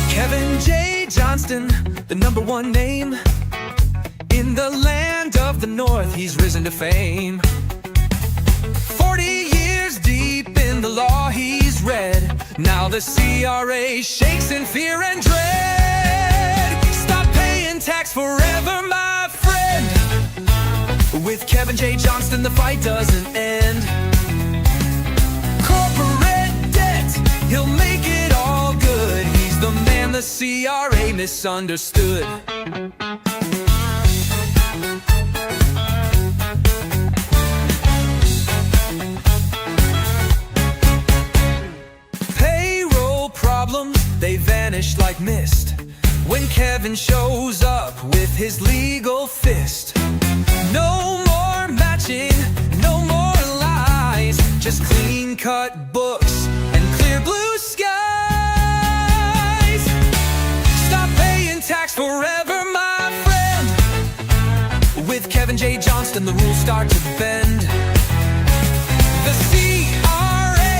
Kevin J. Johnston, the #1 name in the land of the North, he's risen to fame. 40 years deep in the law he's read. Now the CRA shakes in fear and dread. Stop paying tax forever, my friend. With Kevin J. Johnston, the fight doesn't end. Corporate debt, he'll make it all good. He's the man the CRA misunderstood. They vanish like mist when Kevin shows up with his legal fist. No more matching, no more lies, just clean-cut books and clear blue skies. Stop paying tax forever, my friend. With Kevin J. Johnston, the rules start to bend. The CRA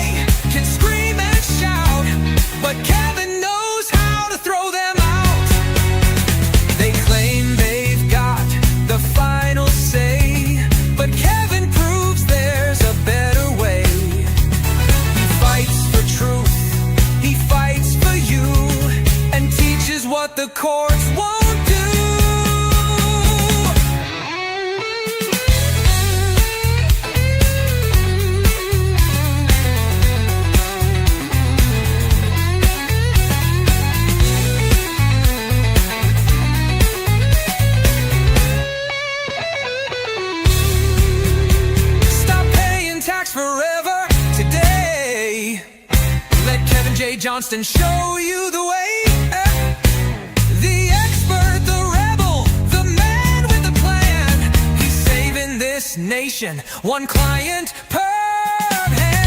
can scream and shout, but Kevin knows how to throw them out. They claim they've got the final say, but Kevin proves there's a better way. He fights for truth, he fights for you, and teaches what the courts won't do. Forever today. Let Kevin J. Johnston show you the way. The expert, the rebel, the man with a plan. He's saving this nation, one client per hand.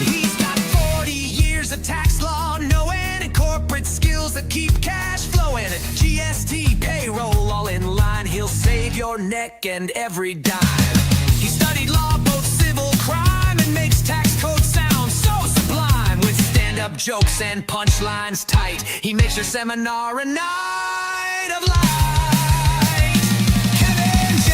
He's got 40 years of tax law knowing and corporate skills that keep cash flowing. GST, payroll, all in line. He'll save your neck and every dime. He studied law, both civil crime, and makes tax code sound so sublime. With stand-up jokes and punchlines tight, he makes your seminar a night of light. Kevin J.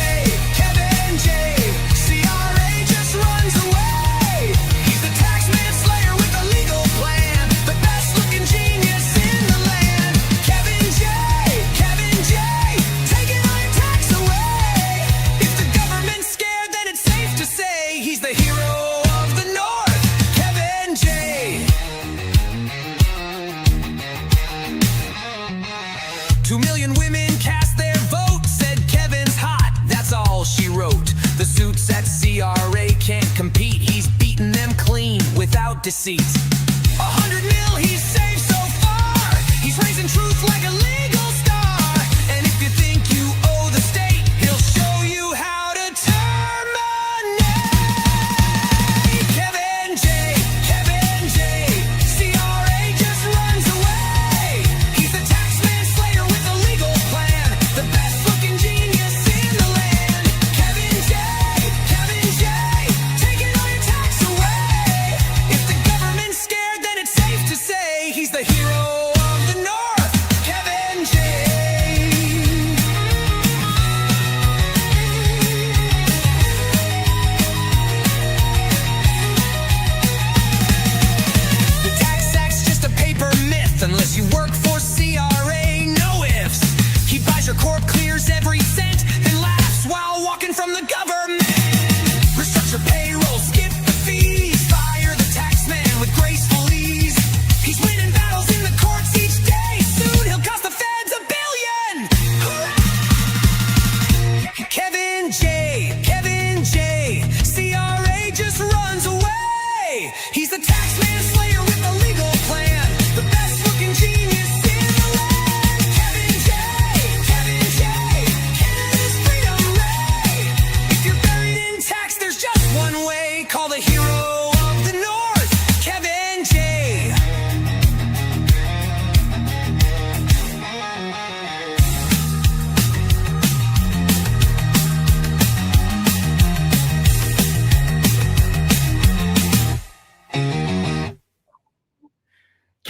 CRA just runs away. He's the tax manslayer with a legal plan, the best-looking genius in the land. Kevin J. Taking all your tax away. If the government's scared, then it's safe to say he's the hero of the North, Kevin J. 2 million women cast their vote, said Kevin's hot, that's all she wrote. The suits at CRA can't compete, he's beaten them clean without deceit. 100 mil he's saved so far, he's raising truth like a legal star. And if you think you owe the state, he'll show you how to terminate. Kevin J. CRA just runs away. He's the tax manslayer with a legal plan, the best-looking genius in the land. Kevin J. Taking all your tax away. If the government's scared, then it's safe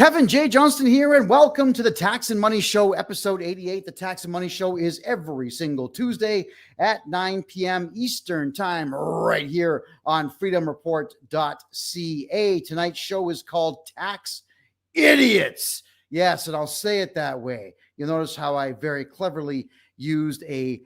Kevin J. Johnston here, and welcome to the Tax and Money Show, episode 88. The Tax and Money Show is every single Tuesday at 9 p.m. Eastern Time, right here on freedomreport.ca. Tonight's show is called Tax Idiots. Yes, and I'll say it that way. You'll notice how I very cleverly used an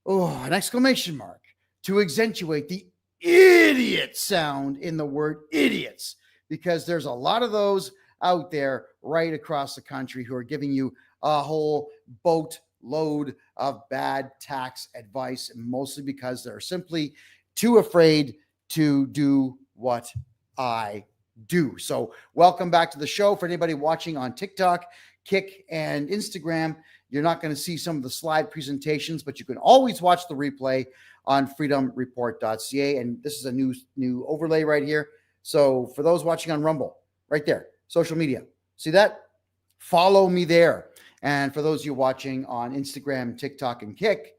exclamation mark to accentuate the idiot sound in the word idiots, because there's a lot of those out there right across the country who are giving you a whole boatload of bad tax advice, mostly because they're simply too afraid to do what I do. So welcome back to the show. For anybody watching on TikTok, Kick, and Instagram, you're not going to see some of the slide presentations, but you can always watch the replay on freedomreport.ca. And this is a new overlay right here. So for those watching on Rumble, right there, social media, see that? Follow me there. And for those of you watching on Instagram, TikTok, and Kick,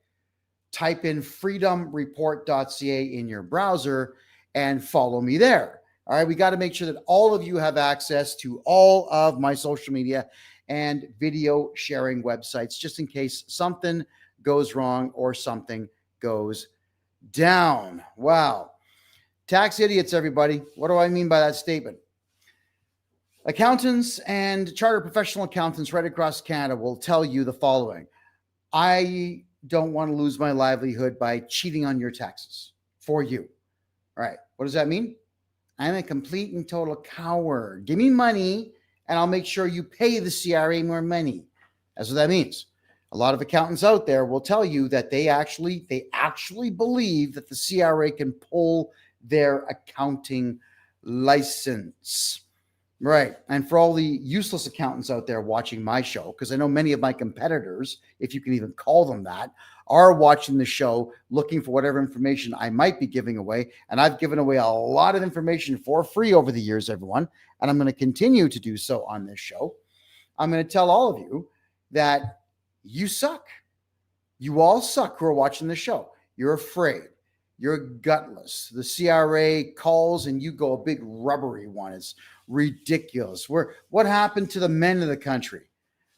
type in freedomreport.ca in your browser and follow me there. All right, we got to make sure that all of you have access to all of my social media and video sharing websites, just in case something goes wrong or something goes down. Wow. Tax idiots, everybody. What do I mean by that statement? Accountants and chartered professional accountants right across Canada will tell you the following. I don't want to lose my livelihood by cheating on your taxes for you. All right. What does that mean? I'm a complete and total coward. Give me money and I'll make sure you pay the CRA more money. That's what that means. A lot of accountants out there will tell you that they actually believe that the CRA can pull their accounting license. Right. And for all the useless accountants out there watching my show, because I know many of my competitors, if you can even call them that, are watching the show looking for whatever information I might be giving away. And I've given away a lot of information for free over the years, everyone. And I'm going to continue to do so on this show. I'm going to tell all of you that you suck. You all suck who are watching the show. You're afraid. You're gutless. The CRA calls and you go a big rubbery one. It's ridiculous. What happened to the men of the country?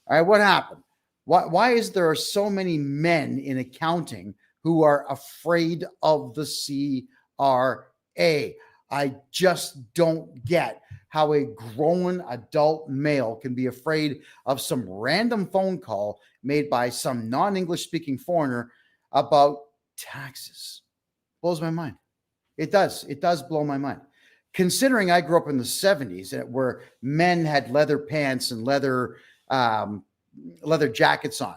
All right, what happened? Why is there so many men in accounting who are afraid of the CRA? I just don't get how a grown adult male can be afraid of some random phone call made by some non-English speaking foreigner about taxes. Blows my mind. It does blow my mind. Considering I grew up in the 70s where men had leather pants and leather jackets on,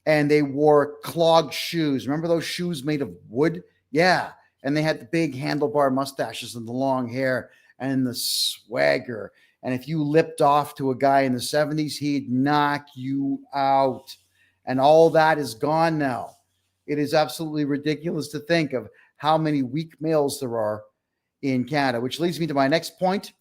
and they wore clogged shoes. Remember those shoes made of wood? Yeah. And they had the big handlebar mustaches and the long hair and the swagger. And if you lipped off to a guy in the 70s, he'd knock you out. And all that is gone now. It is absolutely ridiculous to think of how many weak males there are in Canada, which leads me to my next point,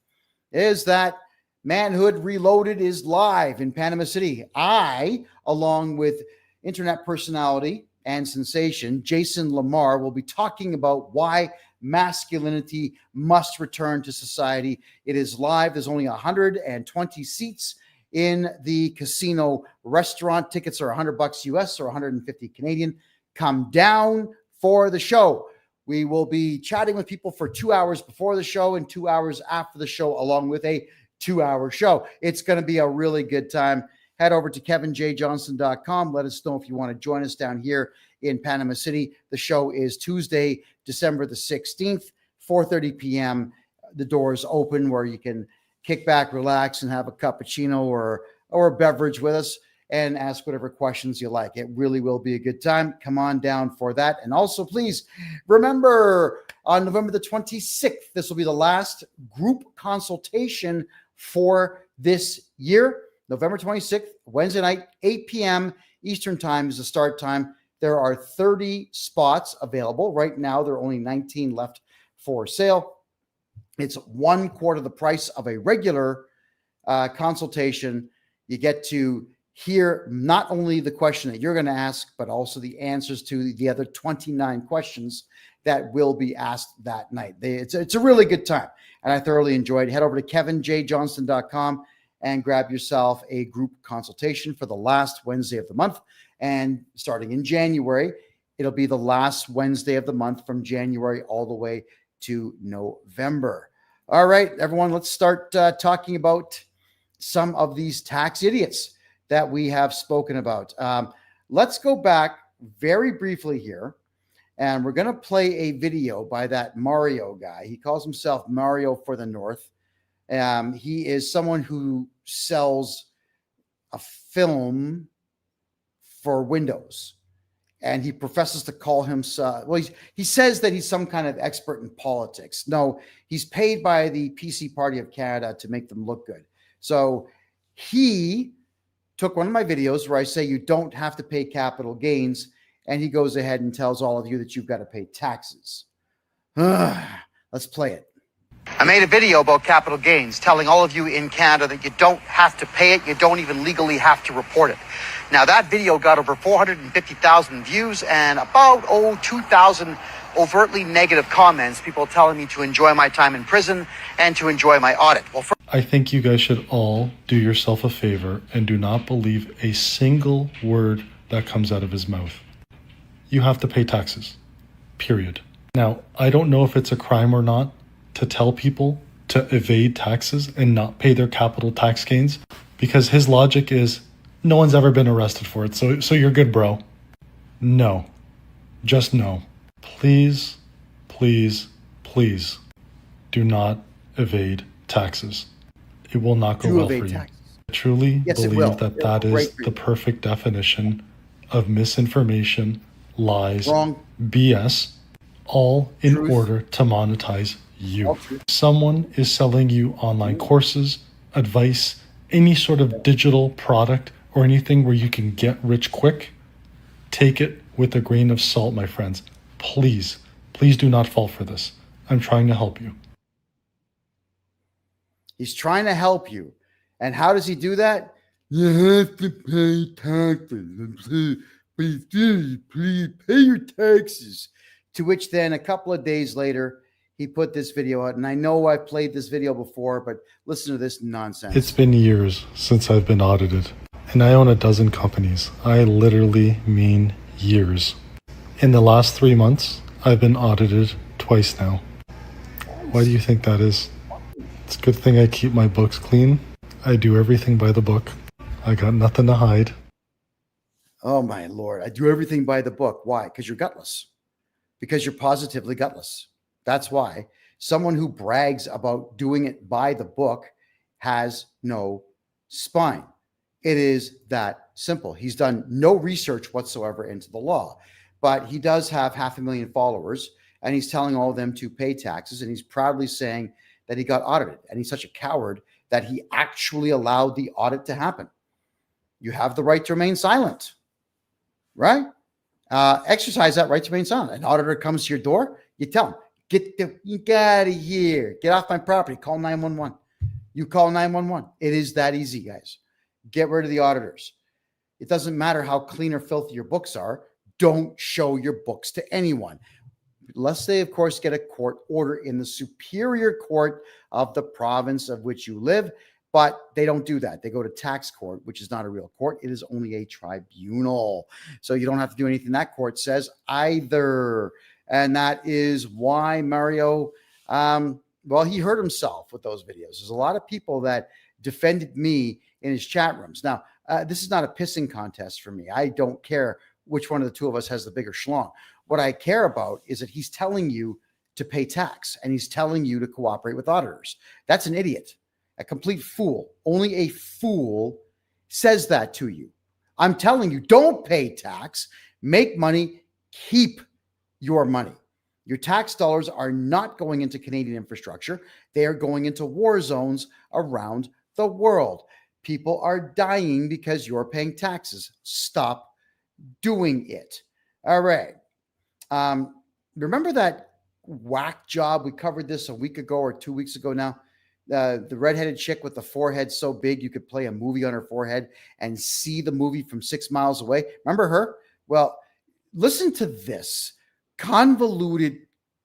is that Manhood Reloaded is live in Panama City. I, along with internet personality and sensation Jason Lamar, will be talking about why masculinity must return to society. It is live. There's only 120 seats in the casino restaurant. Tickets are $100 US or 150 Canadian. Come down for the show. We will be chatting with people for 2 hours before the show and 2 hours after the show, along with a 2-hour show. It's going to be a really good time. Head over to kevinjjohnston.com. Let us know if you want to join us down here in Panama City. The show is Tuesday, December the 16th, 4:30 p.m. The doors open where you can kick back, relax, and have a cappuccino or a beverage with us and ask whatever questions you like. It really will be a good time. Come on down for that. And also, please remember, on November the 26th, this will be the last group consultation for this year. November 26th, Wednesday night, 8 p.m. Eastern Time is the start time. There are 30 spots available. Right now, there are only 19 left for sale. It's 1/4 the price of a regular consultation. You get to hear not only the question that you're going to ask, but also the answers to the other 29 questions that will be asked that night. It's a really good time, and I thoroughly enjoyed it. Head over to kevinjjohnston.com and grab yourself a group consultation for the last Wednesday of the month. And starting in January, it'll be the last Wednesday of the month from January all the way to November. All right, everyone, let's start talking about some of these tax idiots that we have spoken about. Let's go back very briefly here, and we're going to play a video by that Mario guy. He calls himself Mario for the North. He is someone who sells a film for Windows, and he professes to call himself, well, he says that he's some kind of expert in politics. No, he's paid by the PC Party of Canada to make them look good. So he took one of my videos where I say you don't have to pay capital gains, and he goes ahead and tells all of you that you've got to pay taxes. Let's play it. I made a video about capital gains telling all of you in Canada that you don't have to pay it. You don't even legally have to report it. Now, that video got over 450,000 views and about, 2,000 overtly negative comments, people telling me to enjoy my time in prison and to enjoy my audit. Well, I think you guys should all do yourself a favor and do not believe a single word that comes out of his mouth. You have to pay taxes, period. Now, I don't know if it's a crime or not to tell people to evade taxes and not pay their capital tax gains, because his logic is no one's ever been arrested for it, so you're good, bro. No, just no. Please, please, please do not evade taxes. It will not go well for you. I truly believe that is the perfect definition of misinformation, lies, BS, all in order to monetize you. Someone is selling you online courses, advice, any sort of digital product or anything where you can get rich quick. Take it with a grain of salt, my friends. Please, please do not fall for this. I'm trying to help you. He's trying to help you. And how does he do that? You have to pay taxes. Please pay your taxes. To which then a couple of days later, he put this video out. And I know I've played this video before, but listen to this nonsense. It's been years since I've been audited. And I own a dozen companies. I literally mean years. In the last 3 months, I've been audited twice now. Why do you think that is? It's a good thing I keep my books clean. I do everything by the book. I got nothing to hide. Oh my Lord. I do everything by the book. Why? Because you're gutless. Because you're positively gutless. That's why. Someone who brags about doing it by the book has no spine. It is that simple. He's done no research whatsoever into the law, but he does have 500,000 followers, and he's telling all of them to pay taxes, and he's proudly saying that he got audited, and he's such a coward that he actually allowed the audit to happen. You have the right to remain silent, right? Exercise that right to remain silent. An auditor comes to your door, you tell him, get out of here, get off my property, call 911. You call 911. It is that easy, guys. Get rid of the auditors. It doesn't matter how clean or filthy your books are. Don't show your books to anyone. Unless they, of course, get a court order in the superior court of the province of which you live. But they don't do that. They go to tax court, which is not a real court. It is only a tribunal. So you don't have to do anything that court says either. And that is why Mario, well, he hurt himself with those videos. There's a lot of people that defended me in his chat rooms. Now, this is not a pissing contest for me. I don't care which one of the two of us has the bigger schlong. What I care about is that he's telling you to pay tax, and he's telling you to cooperate with auditors. That's an idiot, a complete fool. Only a fool says that to you. I'm telling you, don't pay tax, make money, keep your money. Your tax dollars are not going into Canadian infrastructure. They are going into war zones around the world. People are dying because you're paying taxes. Stop doing it. All right. Remember that whack job? We covered this a week ago or 2 weeks ago now. The redheaded chick with the forehead so big you could play a movie on her forehead and see the movie from 6 miles away. Remember her? Well, listen to this convoluted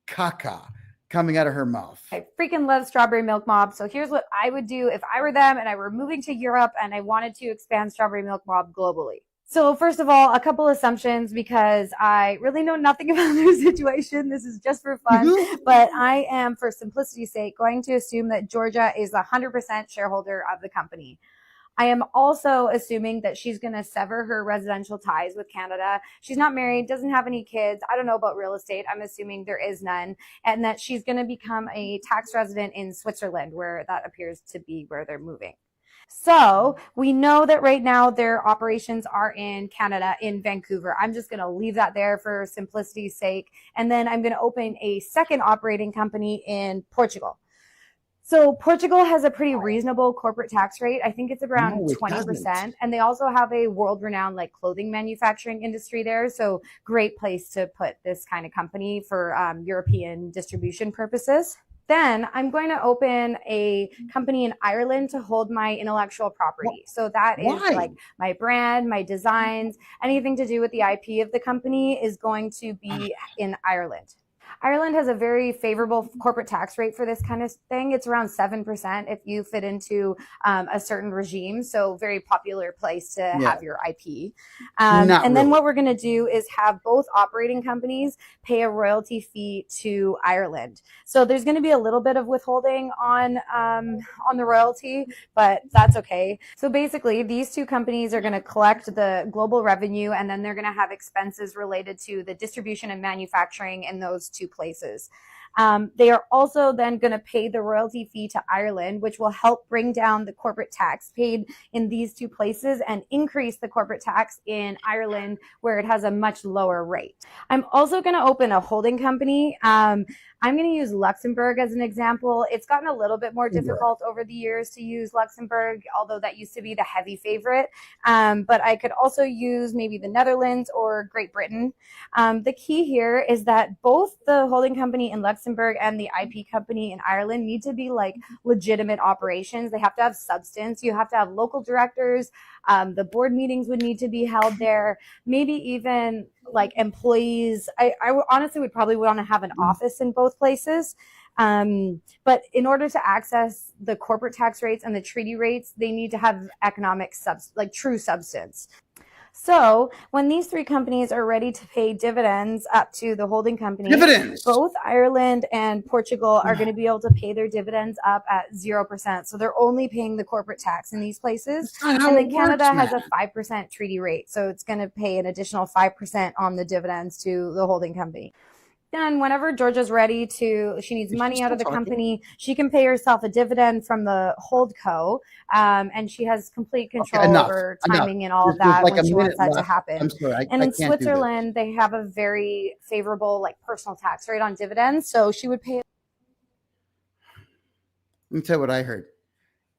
caca coming out of her mouth. I freaking love Strawberry Milk Mob. So here's what I would do if I were them and I were moving to Europe and I wanted to expand Strawberry Milk Mob globally. So first of all, a couple assumptions because I really know nothing about their situation. This is just for fun, but I am, for simplicity's sake, going to assume that Georgia is 100% shareholder of the company. I am also assuming that she's going to sever her residential ties with Canada. She's not married, doesn't have any kids. I don't know about real estate. I'm assuming there is none. And that she's going to become a tax resident in Switzerland, where that appears to be where they're moving. So we know that right now their operations are in Canada, in Vancouver. I'm just going to leave that there for simplicity's sake. And then I'm going to open a second operating company in Portugal. So Portugal has a pretty reasonable corporate tax rate. I think it's around 20%. And they also have a world-renowned like clothing manufacturing industry there. So great place to put this kind of company for European distribution purposes. Then I'm going to open a company in Ireland to hold my intellectual property. So that is like my brand, my designs, anything to do with the IP of the company is going to be in Ireland. Ireland has a very favorable corporate tax rate for this kind of thing. It's around 7% if you fit into a certain regime. So very popular place to have your IP. And then what we're going to do is have both operating companies pay a royalty fee to Ireland. So there's going to be a little bit of withholding on the royalty, but that's okay. So basically, these two companies are going to collect the global revenue, and then they're going to have expenses related to the distribution and manufacturing in those two places. They are also then going to pay the royalty fee to Ireland, which will help bring down the corporate tax paid in these two places and increase the corporate tax in Ireland, where it has a much lower rate. I'm also going to open a holding company. I'm going to use Luxembourg as an example. It's gotten a little bit more difficult over the years to use Luxembourg, although that used to be the heavy favorite. But I could also use maybe the Netherlands or Great Britain. The key here is that both the holding company in Luxembourg and the IP company in Ireland need to be like legitimate operations. They have to have substance. You have to have local directors. The board meetings would need to be held there. Maybe even like employees. I honestly would probably want to have an office in both places. But in order to access the corporate tax rates and the treaty rates, they need to have economic true substance. So when these three companies are ready to pay dividends up to the holding company, both Ireland and Portugal are going to be able to pay their dividends up at 0%. So they're only paying the corporate tax in these places. And then Canada has a 5% treaty rate. So it's going to pay an additional 5% on the dividends to the holding company. Then whenever Georgia's ready she needs money out of the company, she can pay herself a dividend from the holdco, and she has complete control over timing and all of that when she wants that to happen. I'm sorry, and in Switzerland, they have a very favorable personal tax rate on dividends, so she would pay. Let me tell you what I heard.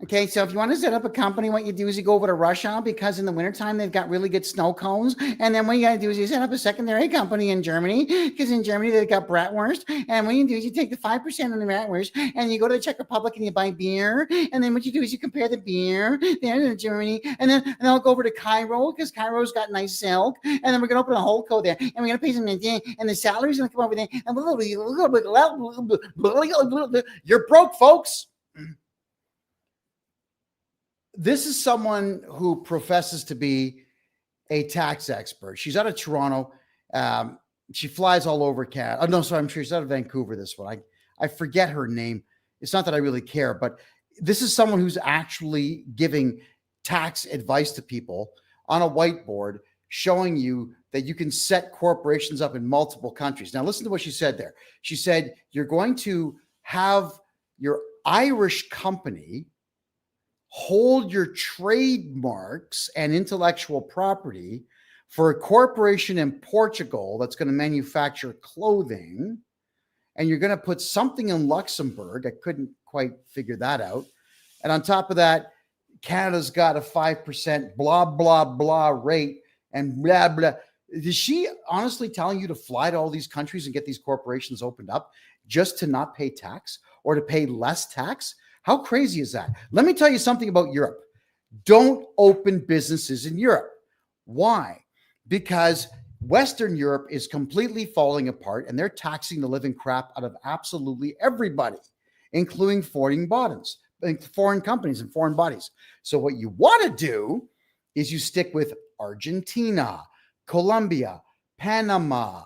Okay, so if you want to set up a company, what you do is you go over to Russia, because in the wintertime, they've got really good snow cones. And then what you got to do is you set up a secondary company in Germany, because in Germany, they've got bratwurst. And what you do is you take the 5% on the bratwurst and you go to the Czech Republic and you buy beer. And then what you do is you compare the beer there in Germany. And then I'll go over to Cairo, because Cairo's got nice silk. And then we're going to open a holdco there. And we're going to pay some, and the salary's going to come over there. And you're broke, folks. This is someone who professes to be a tax expert. She's out of Toronto. She flies all over Canada. Oh, no, sorry, I'm sure she's out of Vancouver, this one. I forget her name. It's not that I really care, but this is someone who's actually giving tax advice to people on a whiteboard, showing you that you can set corporations up in multiple countries. Now, listen to what she said there. She said, you're going to have your Irish company hold your trademarks and intellectual property for a corporation in Portugal that's going to manufacture clothing, and you're going to put something in Luxembourg. I couldn't quite figure that out. And on top of that, Canada's got a 5% blah, blah, blah rate and blah, blah. Is she honestly telling you to fly to all these countries and get these corporations opened up just to not pay tax or to pay less tax? How crazy is that? Let me tell you something about Europe. Don't open businesses in Europe. Why? Because Western Europe is completely falling apart, and they're taxing the living crap out of absolutely everybody, including foreign companies and foreign bodies. So what you want to do is you stick with Argentina, Colombia, Panama,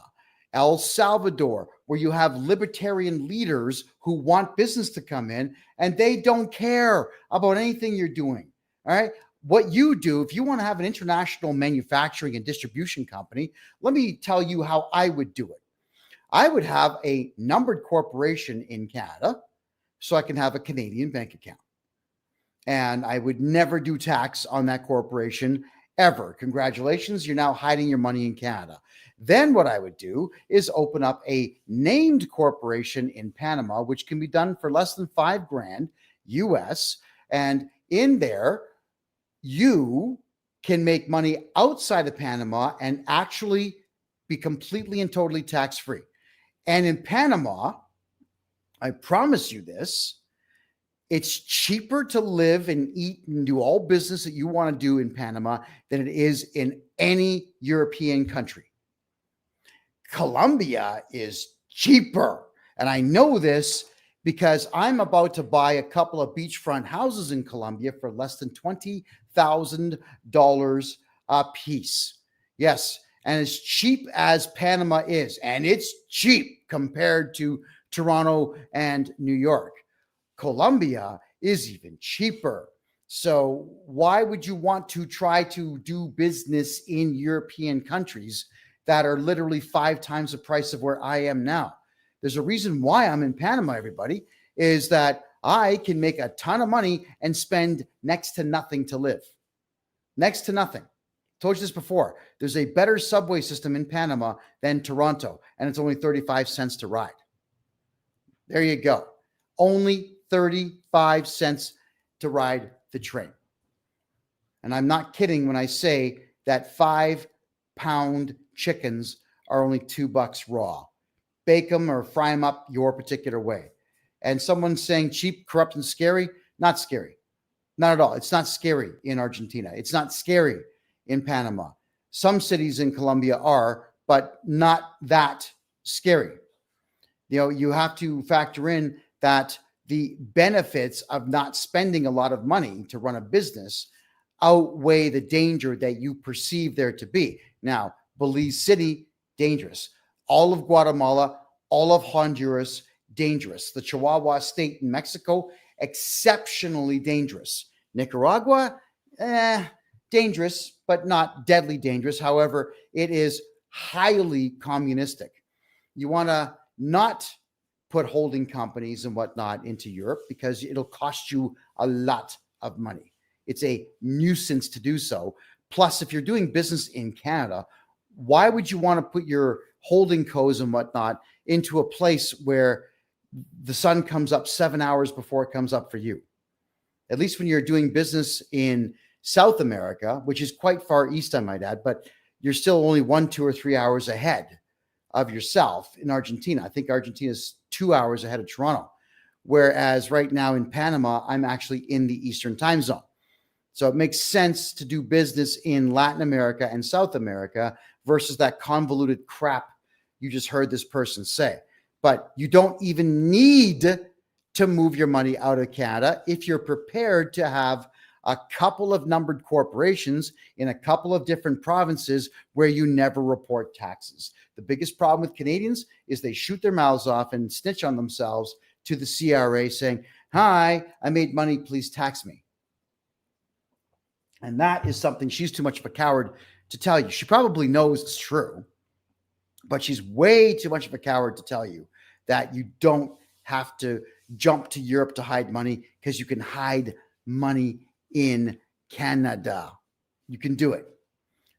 El Salvador, where you have libertarian leaders who want business to come in and they don't care about anything you're doing. All right. What you do, if you want to have an international manufacturing and distribution company, let me tell you how I would do it. I would have a numbered corporation in Canada so I can have a Canadian bank account. And I would never do tax on that corporation ever. Congratulations, you're now hiding your money in Canada. Then what I would do is open up a named corporation in Panama, which can be done for less than $5,000 US. And in there, you can make money outside of Panama and actually be completely and totally tax-free. And in Panama, I promise you this, it's cheaper to live and eat and do all business that you want to do in Panama than it is in any European country. Colombia is cheaper. And I know this because I'm about to buy a couple of beachfront houses in Colombia for less than $20,000 a piece. Yes, and as cheap as Panama is, and it's cheap compared to Toronto and New York, Colombia is even cheaper. So why would you want to try to do business in European countries that are literally 5 times the price of where I am now? There's a reason why I'm in Panama, everybody, is that I can make a ton of money and spend next to nothing to live. Next to nothing. Told you this before. There's a better subway system in Panama than Toronto, and it's only 35 cents to ride. There you go. Only 35 cents to ride the train. And I'm not kidding when I say that 5-pound chickens are only $2 raw. Bake them or fry them up your particular way. And someone saying cheap, corrupt, and scary, not scary. Not at all. It's not scary in Argentina. It's not scary in Panama. Some cities in Colombia are, but not that scary. You know, you have to factor in that the benefits of not spending a lot of money to run a business outweigh the danger that you perceive there to be. Now, Belize City, dangerous. All of Guatemala, all of Honduras, dangerous. The Chihuahua state in Mexico, exceptionally dangerous. Nicaragua, dangerous, but not deadly dangerous. However, it is highly communistic. You want to not put holding companies and whatnot into Europe because it'll cost you a lot of money. It's a nuisance to do so. Plus, if you're doing business in Canada, why would you want to put your holding codes and whatnot into a place where the sun comes up 7 hours before it comes up for you? At least when you're doing business in South America, which is quite far east, I might add, but you're still only 1, 2, or 3 hours ahead of yourself. In Argentina, I think Argentina is 2 hours ahead of Toronto. Whereas right now in Panama, I'm actually in the Eastern time zone. So it makes sense to do business in Latin America and South America versus that convoluted crap you just heard this person say. But you don't even need to move your money out of Canada if you're prepared to have a couple of numbered corporations in a couple of different provinces where you never report taxes. The biggest problem with Canadians is they shoot their mouths off and snitch on themselves to the CRA saying, "Hi, I made money, please tax me." And that is something she's too much of a coward to tell you. She probably knows it's true, but she's way too much of a coward to tell you that you don't have to jump to Europe to hide money because you can hide money in Canada. You can do it.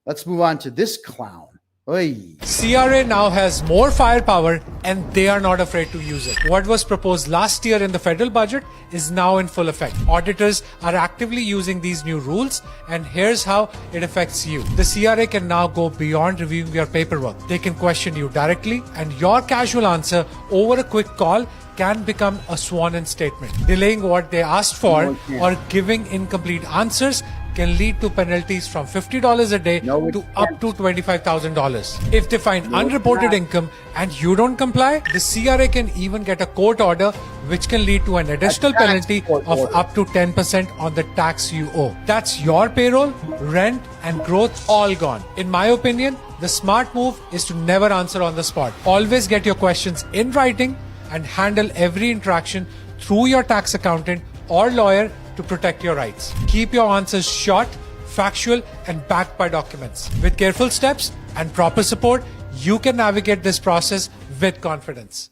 Let's move on to this clown. Oy. CRA now has more firepower and they are not afraid to use it. What was proposed last year in the federal budget is now in full effect. Auditors are actively using these new rules, and here's how it affects you. The CRA can now go beyond reviewing your paperwork. They can question you directly, and your casual answer over a quick call can become a sworn-in statement. Delaying what they asked for or giving incomplete answers can lead to penalties from $50 a day No, it to up can't. to $25,000. If they find unreported income and you don't comply, the CRA can even get a court order, which can lead to an additional tax penalty court of order. up to 10% on the tax you owe. That's your payroll, rent, and growth all gone. In my opinion, the smart move is to never answer on the spot. Always get your questions in writing and handle every interaction through your tax accountant or lawyer to protect your rights. Keep your answers short, factual, and backed by documents. With careful steps and proper support, you can navigate this process with confidence.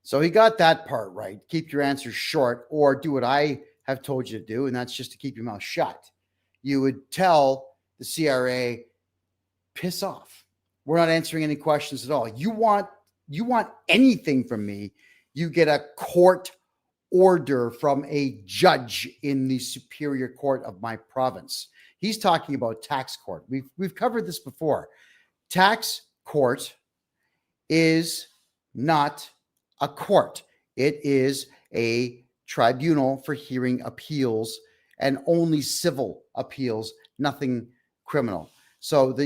So he got that part right. Keep your answers short, or do what I have told you to do, and that's just to keep your mouth shut. You would tell the CRA, piss off. We're not answering any questions at all. You want anything from me, you get a court order from a judge in the superior court of my province. He's talking about tax court. We've covered this before. Tax court is not a court. It is a tribunal for hearing appeals, and only civil appeals, nothing criminal. So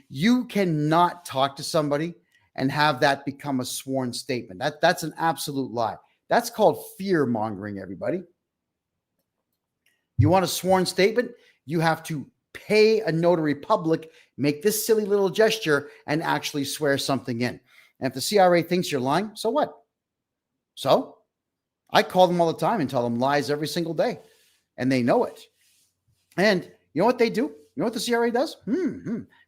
you cannot talk to somebody and have that become a sworn statement. That's an absolute lie. That's called fear mongering, everybody. You want a sworn statement? You have to pay a notary public, make this silly little gesture, and actually swear something in. And if the CRA thinks you're lying, so what? So I call them all the time and tell them lies every single day, and they know it. And you know what they do? You know what the CRA does?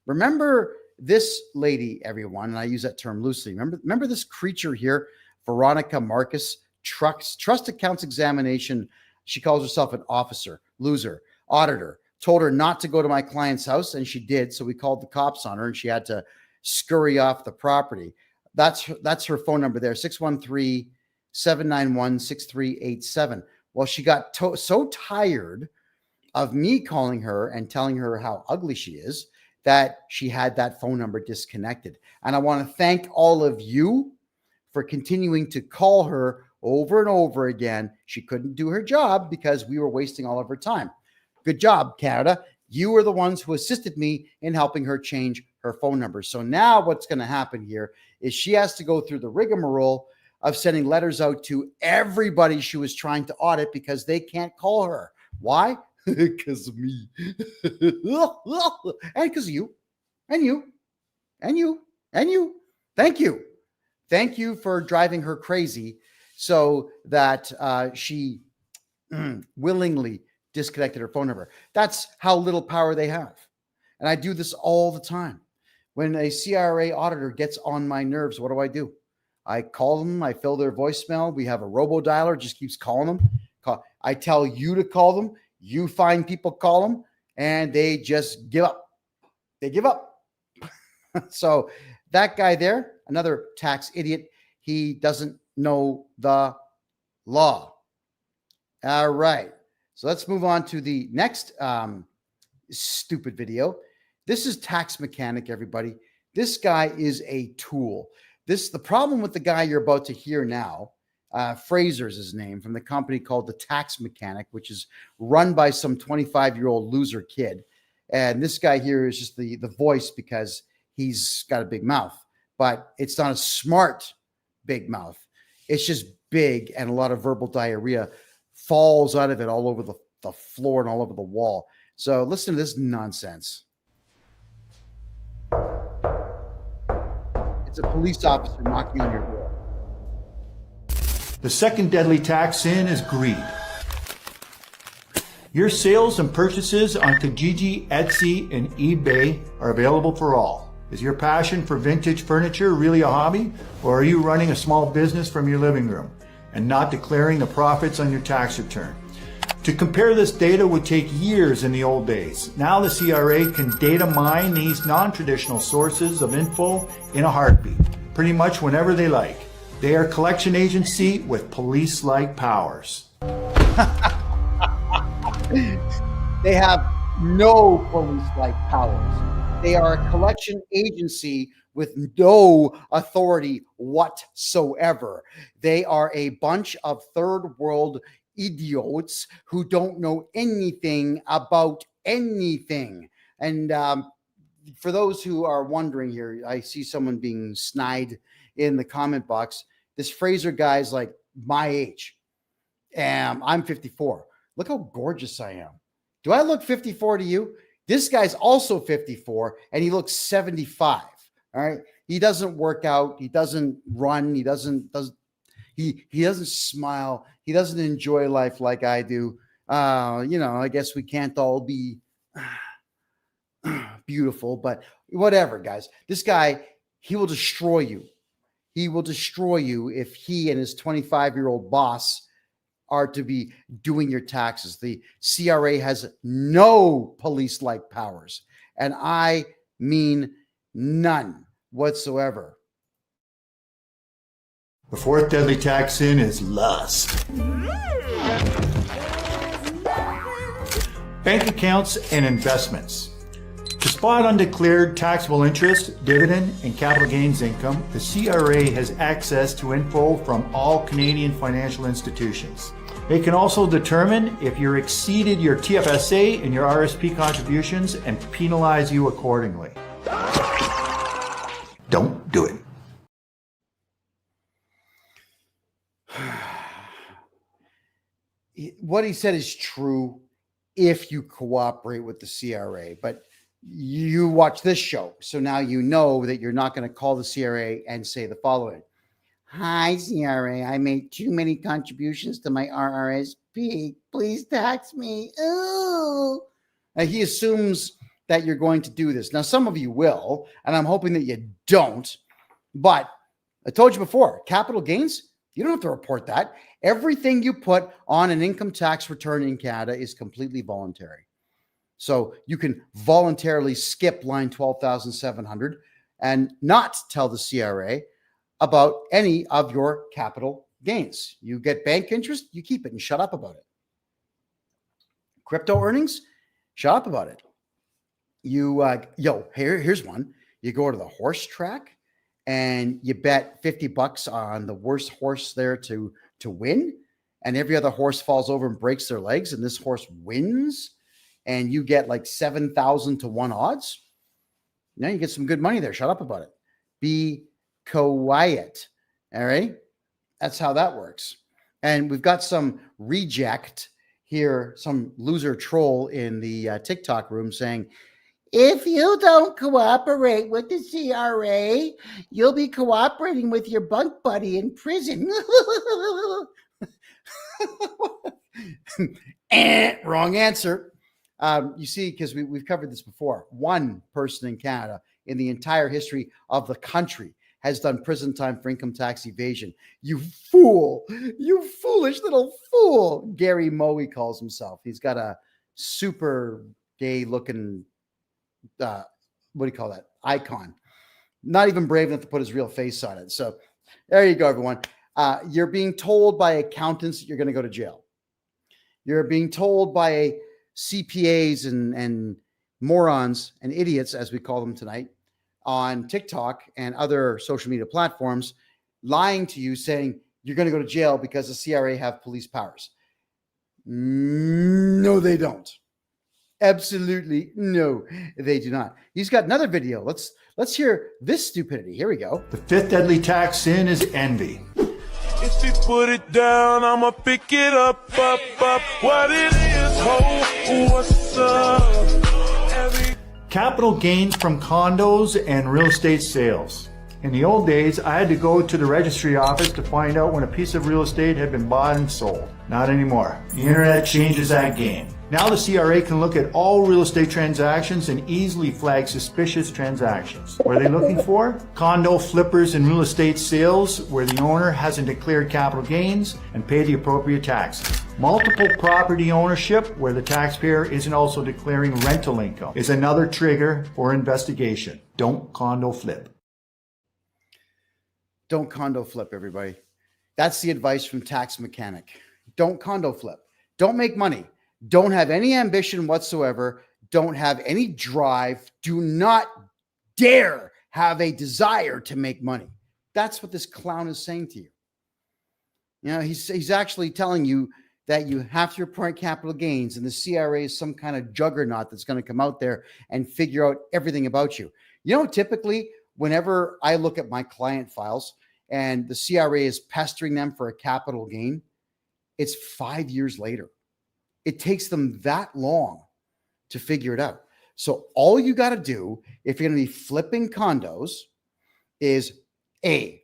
Remember this lady, everyone, and I use that term loosely. Remember this creature here, Veronica Marcus, trust accounts examination. She calls herself an officer, loser, auditor. Told her not to go to my client's house, and she did. So we called the cops on her, and she had to scurry off the property. That's her phone number there, 613-791-6387. Well, she got so tired of me calling her and telling her how ugly she is that she had that phone number disconnected. And I want to thank all of you for continuing to call her over and over again. She couldn't do her job because we were wasting all of her time. Good job, Canada. You were the ones who assisted me in helping her change her phone number. So now what's going to happen here is she has to go through the rigmarole of sending letters out to everybody she was trying to audit because they can't call her. Why? Because of me. And because of you. And you. And you. And you. Thank you. Thank you for driving her crazy so that she willingly disconnected her phone number. That's how little power they have. And I do this all the time. When a CRA auditor gets on my nerves, what do? I call them. I fill their voicemail. We have a robo-dialer, just keeps calling them. I tell you to call them. You find people, call them, and they just give up. They give up. So that guy there, another tax idiot, he doesn't know the law. All right. So let's move on to the next stupid video. This is Tax Mechanic, everybody. This guy is a tool. The problem with the guy you're about to hear now, Fraser's his name, from the company called the Tax Mechanic, which is run by some 25-year-old loser kid. And this guy here is just the voice because he's got a big mouth, but it's not a smart big mouth. It's just big, and a lot of verbal diarrhea falls out of it all over the floor and all over the wall. So listen to this nonsense. It's a police officer knocking on your door. The second deadly tax sin is greed. Your sales and purchases on Kijiji, Etsy, and eBay are available for all. Is your passion for vintage furniture really a hobby, or are you running a small business from your living room and not declaring the profits on your tax return? To compare this data would take years in the old days. Now the CRA can data mine these non-traditional sources of info in a heartbeat, pretty much whenever they like. They are a collection agency with police-like powers. They have no police-like powers. They are a collection agency with no authority whatsoever. They are a bunch of third world idiots who don't know anything about anything. And for those who are wondering here, I see someone being snide in the comment box. This Fraser guy's like my age. And I'm 54. Look how gorgeous I am. Do I look 54 to you? This guy's also 54 and he looks 75. All right. He doesn't work out. He doesn't run. He doesn't smile. He doesn't enjoy life like I do. I guess we can't all be beautiful, but whatever, guys. This guy, he will destroy you. He will destroy you if he and his 25-year-old boss are to be doing your taxes. The CRA has no police-like powers, and I mean none whatsoever. The fourth deadly tax sin is lust. Bank accounts and investments. To spot undeclared taxable interest, dividend, and capital gains income, the CRA has access to info from all Canadian financial institutions. They can also determine if you exceeded your TFSA and your RSP contributions and penalize you accordingly. Don't do it. What he said is true if you cooperate with the CRA, but you watch this show, so now you know that you're not going to call the CRA and say the following. Hi, CRA, I made too many contributions to my RRSP. Please tax me. Ooh. Now, he assumes that you're going to do this. Now, some of you will, and I'm hoping that you don't, but I told you before, capital gains, you don't have to report that. Everything you put on an income tax return in Canada is completely voluntary. So you can voluntarily skip line 12,700 and not tell the CRA about any of your capital gains. You get bank interest, you keep it and shut up about it. Crypto earnings, shut up about it. Here's one. You go to the horse track and you bet $50 on the worst horse there to win, and every other horse falls over and breaks their legs, and this horse wins, and you get like 7,000 to 1 odds. Now you get some good money there. Shut up about it. Be quiet. All right. That's how that works. And we've got some reject here, some loser troll in the TikTok room saying, if you don't cooperate with the CRA, you'll be cooperating with your bunk buddy in prison. Wrong answer. You see, because we've covered this before. One person in Canada in the entire history of the country has done prison time for income tax evasion. You fool. You foolish little fool. Gary Moe, he calls himself. He's got a super gay looking what do you call that? Icon. Not even brave enough to put his real face on it. So there you go, everyone. You're being told by accountants that you're going to go to jail. You're being told by CPAs and morons and idiots, as we call them tonight, on TikTok and other social media platforms, lying to you, saying you're going to go to jail because the CRA have police powers. No, they don't. Absolutely no, they do not. He's got another video. Let's hear this stupidity. Here we go. The fifth deadly tax sin is envy. If you put it down, I'ma pick it up. What it is, ho, what's up? Capital gains from condos and real estate sales. In the old days, I had to go to the registry office to find out when a piece of real estate had been bought and sold. Not anymore. The internet changes that game. Now the CRA can look at all real estate transactions and easily flag suspicious transactions. What are they looking for? Condo flippers and real estate sales where the owner hasn't declared capital gains and paid the appropriate taxes. Multiple property ownership where the taxpayer isn't also declaring rental income is another trigger for investigation. Don't condo flip. Don't condo flip, everybody. That's the advice from Tax Mechanic. Don't condo flip. Don't make money. Don't have any ambition whatsoever. Don't have any drive. Do not dare have a desire to make money. That's what this clown is saying to you. You know, he's actually telling you that you have to report capital gains, and the CRA is some kind of juggernaut that's going to come out there and figure out everything about you. You know, typically, whenever I look at my client files and the CRA is pestering them for a capital gain, it's 5 years later. It takes them that long to figure it out. So all you got to do if you're going to be flipping condos is A,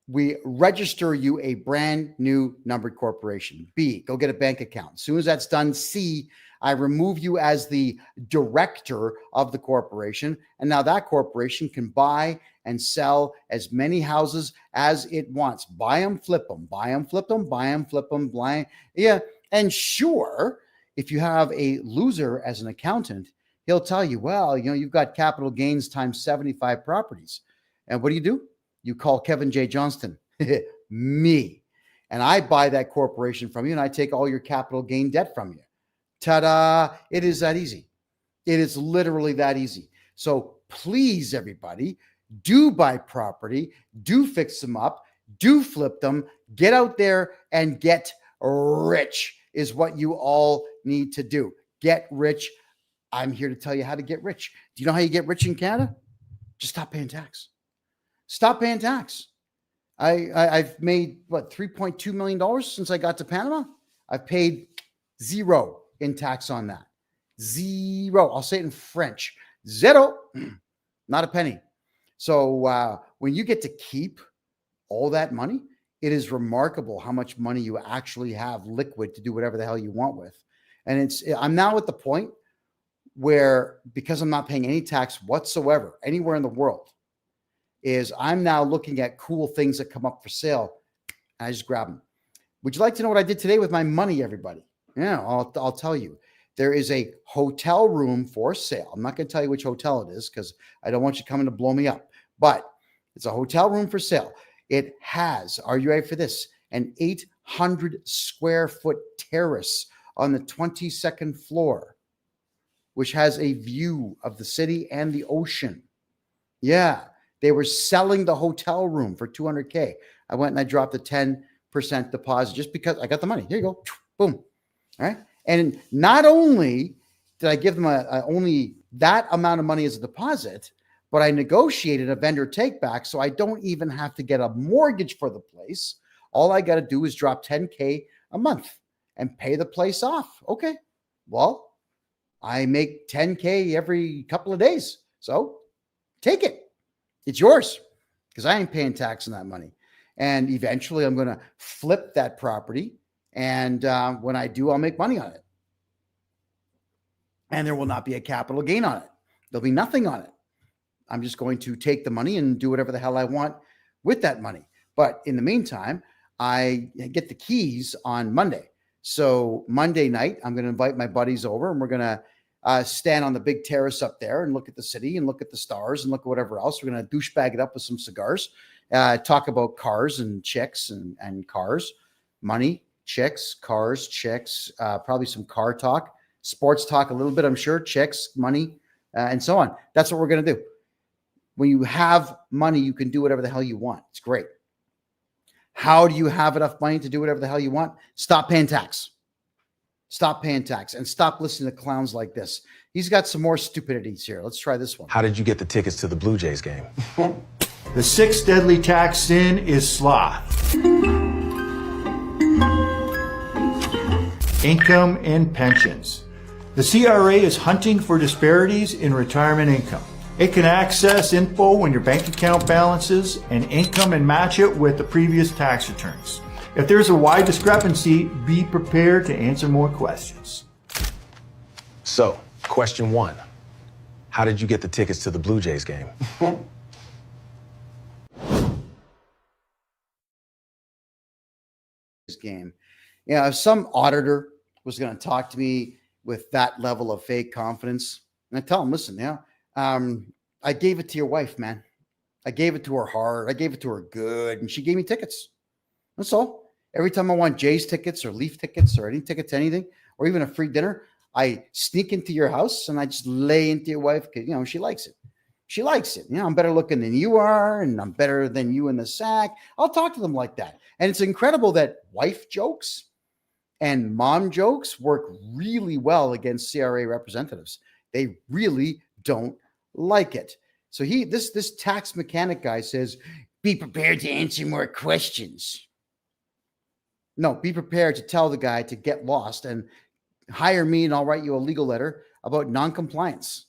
we register you a brand new numbered corporation. B, go get a bank account. As soon as that's done, C, I remove you as the director of the corporation. And now that corporation can buy and sell as many houses as it wants. Buy them, flip them, buy them, flip them, buy them, flip them, blind. Yeah. And sure, if you have a loser as an accountant, he'll tell you, well, you know, you've got capital gains times 75 properties. And what do? You call Kevin J. Johnston, me, and I buy that corporation from you and I take all your capital gain debt from you. Ta-da. It is that easy. It is literally that easy. So please, everybody, do buy property, do fix them up, do flip them, get out there and get rich is what you all need to do. Get rich. I'm here to tell you how to get rich. Do you know how you get rich in Canada? Just stop paying tax. Stop paying tax. I've made, what, $3.2 million since I got to Panama? I've paid zero in tax on that. Zero. I'll say it in French. Zero. Not a penny. So when you get to keep all that money, it is remarkable how much money you actually have liquid to do whatever the hell you want with. And I'm now at the point where, because I'm not paying any tax whatsoever anywhere in the world, is I'm now looking at cool things that come up for sale. And I just grab them. Would you like to know what I did today with my money, everybody? Yeah, I'll tell you. There is a hotel room for sale. I'm not going to tell you which hotel it is because I don't want you coming to blow me up. But it's a hotel room for sale. It has, are you ready for this? An 800 square foot terrace on the 22nd floor, which has a view of the city and the ocean. Yeah. They were selling the hotel room for $200K. I went and I dropped a 10% deposit just because I got the money. Here you go. Boom. All right. And not only did I give them only that amount of money as a deposit, but I negotiated a vendor take back. So I don't even have to get a mortgage for the place. All I got to do is drop $10K a month and pay the place off. Okay. Well, I make $10K every couple of days. So take it. It's yours because I ain't paying tax on that money. And eventually I'm going to flip that property. And when I do, I'll make money on it. And there will not be a capital gain on it. There'll be nothing on it. I'm just going to take the money and do whatever the hell I want with that money. But in the meantime, I get the keys on Monday. So Monday night, I'm going to invite my buddies over and we're going to stand on the big terrace up there and look at the city and look at the stars and look at whatever else. We're going to douchebag it up with some cigars, talk about cars and chicks and cars, money, chicks, cars, chicks, probably some car talk, sports talk a little bit, I'm sure, chicks, money, and so on. That's what we're going to do. When you have money, you can do whatever the hell you want. It's great. How do you have enough money to do whatever the hell you want? Stop paying tax. Stop paying tax and stop listening to clowns like this. He's got some more stupidities here. Let's try this one. How did you get the tickets to the Blue Jays game? The sixth deadly tax sin is sloth. Income and pensions. The CRA is hunting for disparities in retirement income. It can access info on your bank account balances and income and match it with the previous tax returns. If there's a wide discrepancy, be prepared to answer more questions. So, question 1. How did you get the tickets to the Blue Jays game? Game. Yeah, if some auditor was going to talk to me with that level of fake confidence, and I tell him, listen, I gave it to your wife, man. I gave it to her hard. I gave it to her good, and she gave me tickets. That's all. Every time I want Jays tickets or Leaf tickets or any tickets, anything, or even a free dinner, I sneak into your house and I just lay into your wife because, she likes it. She likes it. I'm better looking than you are, and I'm better than you in the sack. I'll talk to them like that. And it's incredible that wife jokes And mom jokes work really well against CRA representatives. They really don't like it. So this tax mechanic guy says, be prepared to answer more questions. No, be prepared to tell the guy to get lost and hire me and I'll write you a legal letter about non-compliance.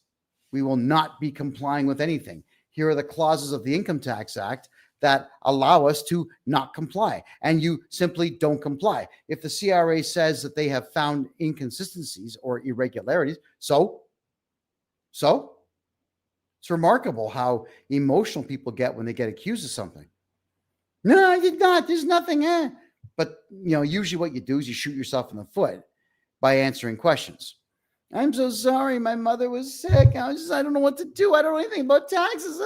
We will not be complying with anything. Here are the clauses of the Income Tax Act that allow us to not comply, and you simply don't comply. If the CRA says that they have found inconsistencies or irregularities, so it's remarkable how emotional people get when they get accused of something. No, I did not. There's nothing. But usually what you do is you shoot yourself in the foot by answering questions. I'm so sorry. My mother was sick. I don't know what to do. I don't know anything about taxes.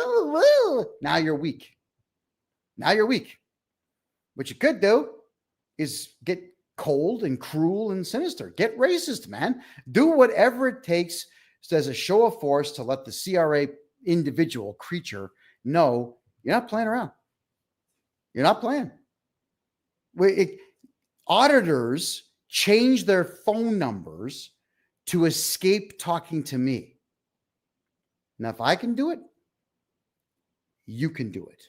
Now you're weak. What you could do is get cold and cruel and sinister. Get racist, man. Do whatever it takes as a show of force to let the CRA individual creature know you're not playing around. You're not playing. Auditors change their phone numbers to escape talking to me. Now, if I can do it, you can do it.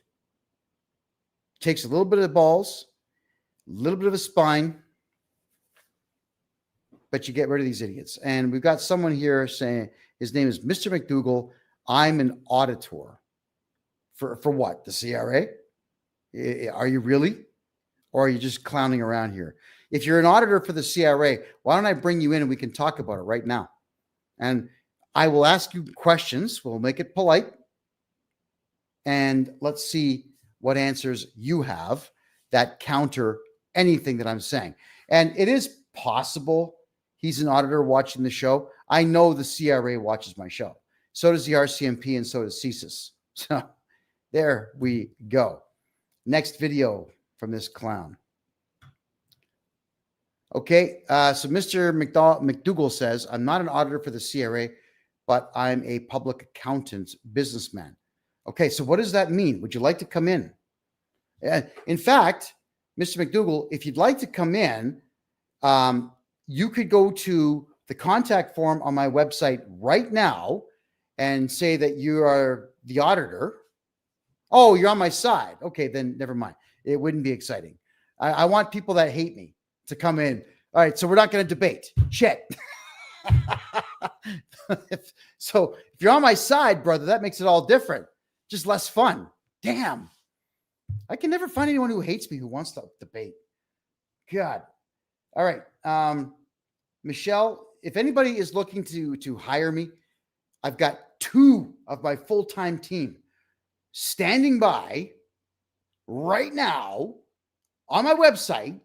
Takes a little bit of balls, a little bit of a spine, but you get rid of these idiots. And we've got someone here saying his name is Mr. McDougall. I'm an auditor. For what? The CRA? Are you really? Or are you just clowning around here? If you're an auditor for the CRA, why don't I bring you in and we can talk about it right now? And I will ask you questions. We'll make it polite. And let's see what answers you have that counter anything that I'm saying. And it is possible he's an auditor watching the show. I know the CRA watches my show. So does the RCMP and so does CSIS. So there we go. Next video from this clown. Okay, so Mr. McDougall says, I'm not an auditor for the CRA, but I'm a public accountant businessman. Okay, so what does that mean? Would you like to come in? In fact, Mr. McDougall, if you'd like to come in, you could go to the contact form on my website right now and say that you are the auditor. Oh, you're on my side. Okay, then never mind. It wouldn't be exciting. I want people that hate me to come in. All right, so we're not going to debate. Shit. So if you're on my side, brother, that makes it all different. Just less fun. Damn. I can never find anyone who hates me who wants to debate. God. All right. Michelle, if anybody is looking to hire me, I've got 2 of my full-time team standing by right now on my website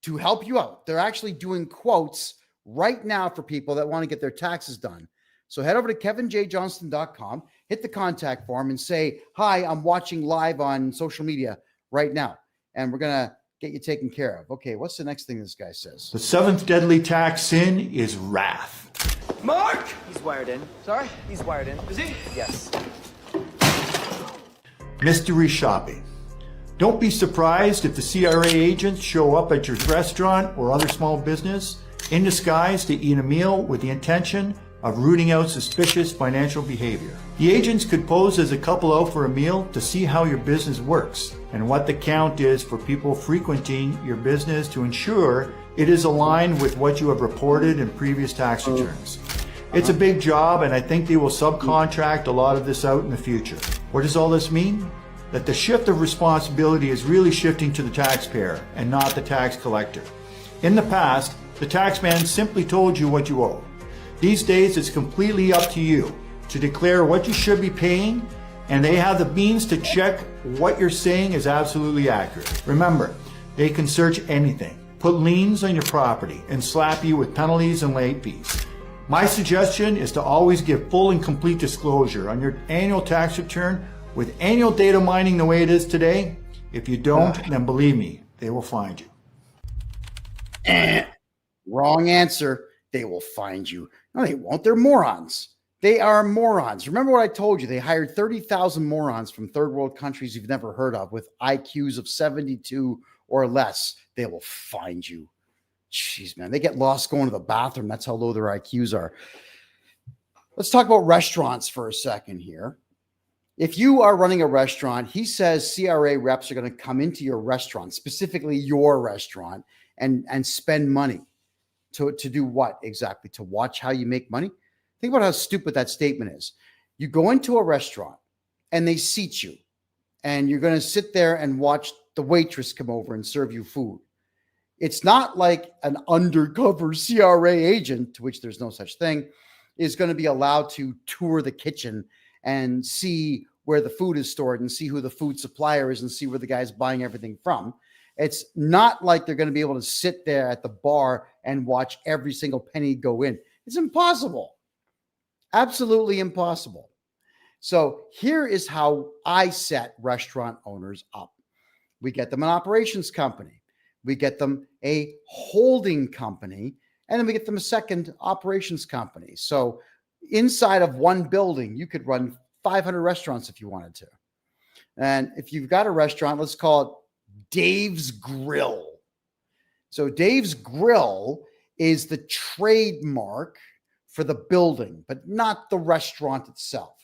to help you out. They're actually doing quotes right now for people that want to get their taxes done. So head over to kevinjjohnston.com, hit the contact form and say, hi, I'm watching live on social media right now. And we're going to get you taken care of. Okay, what's the next thing this guy says? The 7th deadly tax sin is wrath. Mark! He's wired in. Sorry? He's wired in. Is he? Yes. Mystery shopping. Don't be surprised if the CRA agents show up at your restaurant or other small business in disguise to eat a meal with the intention of rooting out suspicious financial behavior. The agents could pose as a couple out for a meal to see how your business works and what the count is for people frequenting your business to ensure it is aligned with what you have reported in previous tax returns. It's a big job, and I think they will subcontract a lot of this out in the future. What does all this mean? That the shift of responsibility is really shifting to the taxpayer and not the tax collector. In the past, the taxman simply told you what you owe. These days, it's completely up to you to declare what you should be paying, and they have the means to check what you're saying is absolutely accurate. Remember, they can search anything, put liens on your property, and slap you with penalties and late fees. My suggestion is to always give full and complete disclosure on your annual tax return with annual data mining the way it is today. If you don't, then believe me, they will find you. Wrong answer. They will find you. No, they won't. They're morons. They are morons. Remember what I told you? They hired 30,000 morons from third world countries you've never heard of with IQs of 72 or less. They will find you. Jeez, man, they get lost going to the bathroom. That's how low their IQs are. Let's talk about restaurants for a second here. If you are running a restaurant, he says CRA reps are going to come into your restaurant, specifically your restaurant, and spend money to do what exactly? To watch how you make money? Think about how stupid that statement is. You go into a restaurant and they seat you, and you're going to sit there and watch the waitress come over and serve you food. It's not like an undercover CRA agent, to which there's no such thing, is going to be allowed to tour the kitchen and see where the food is stored and see who the food supplier is and see where the guy's buying everything from. It's not like they're going to be able to sit there at the bar and watch every single penny go in. It's impossible. Absolutely impossible. So here is how I set restaurant owners up. We get them an operations company. We get them a holding company, and then we get them a second operations company. So inside of one building, you could run 500 restaurants if you wanted to. And if you've got a restaurant, let's call it Dave's Grill. So Dave's Grill is the trademark for the building, but not the restaurant itself.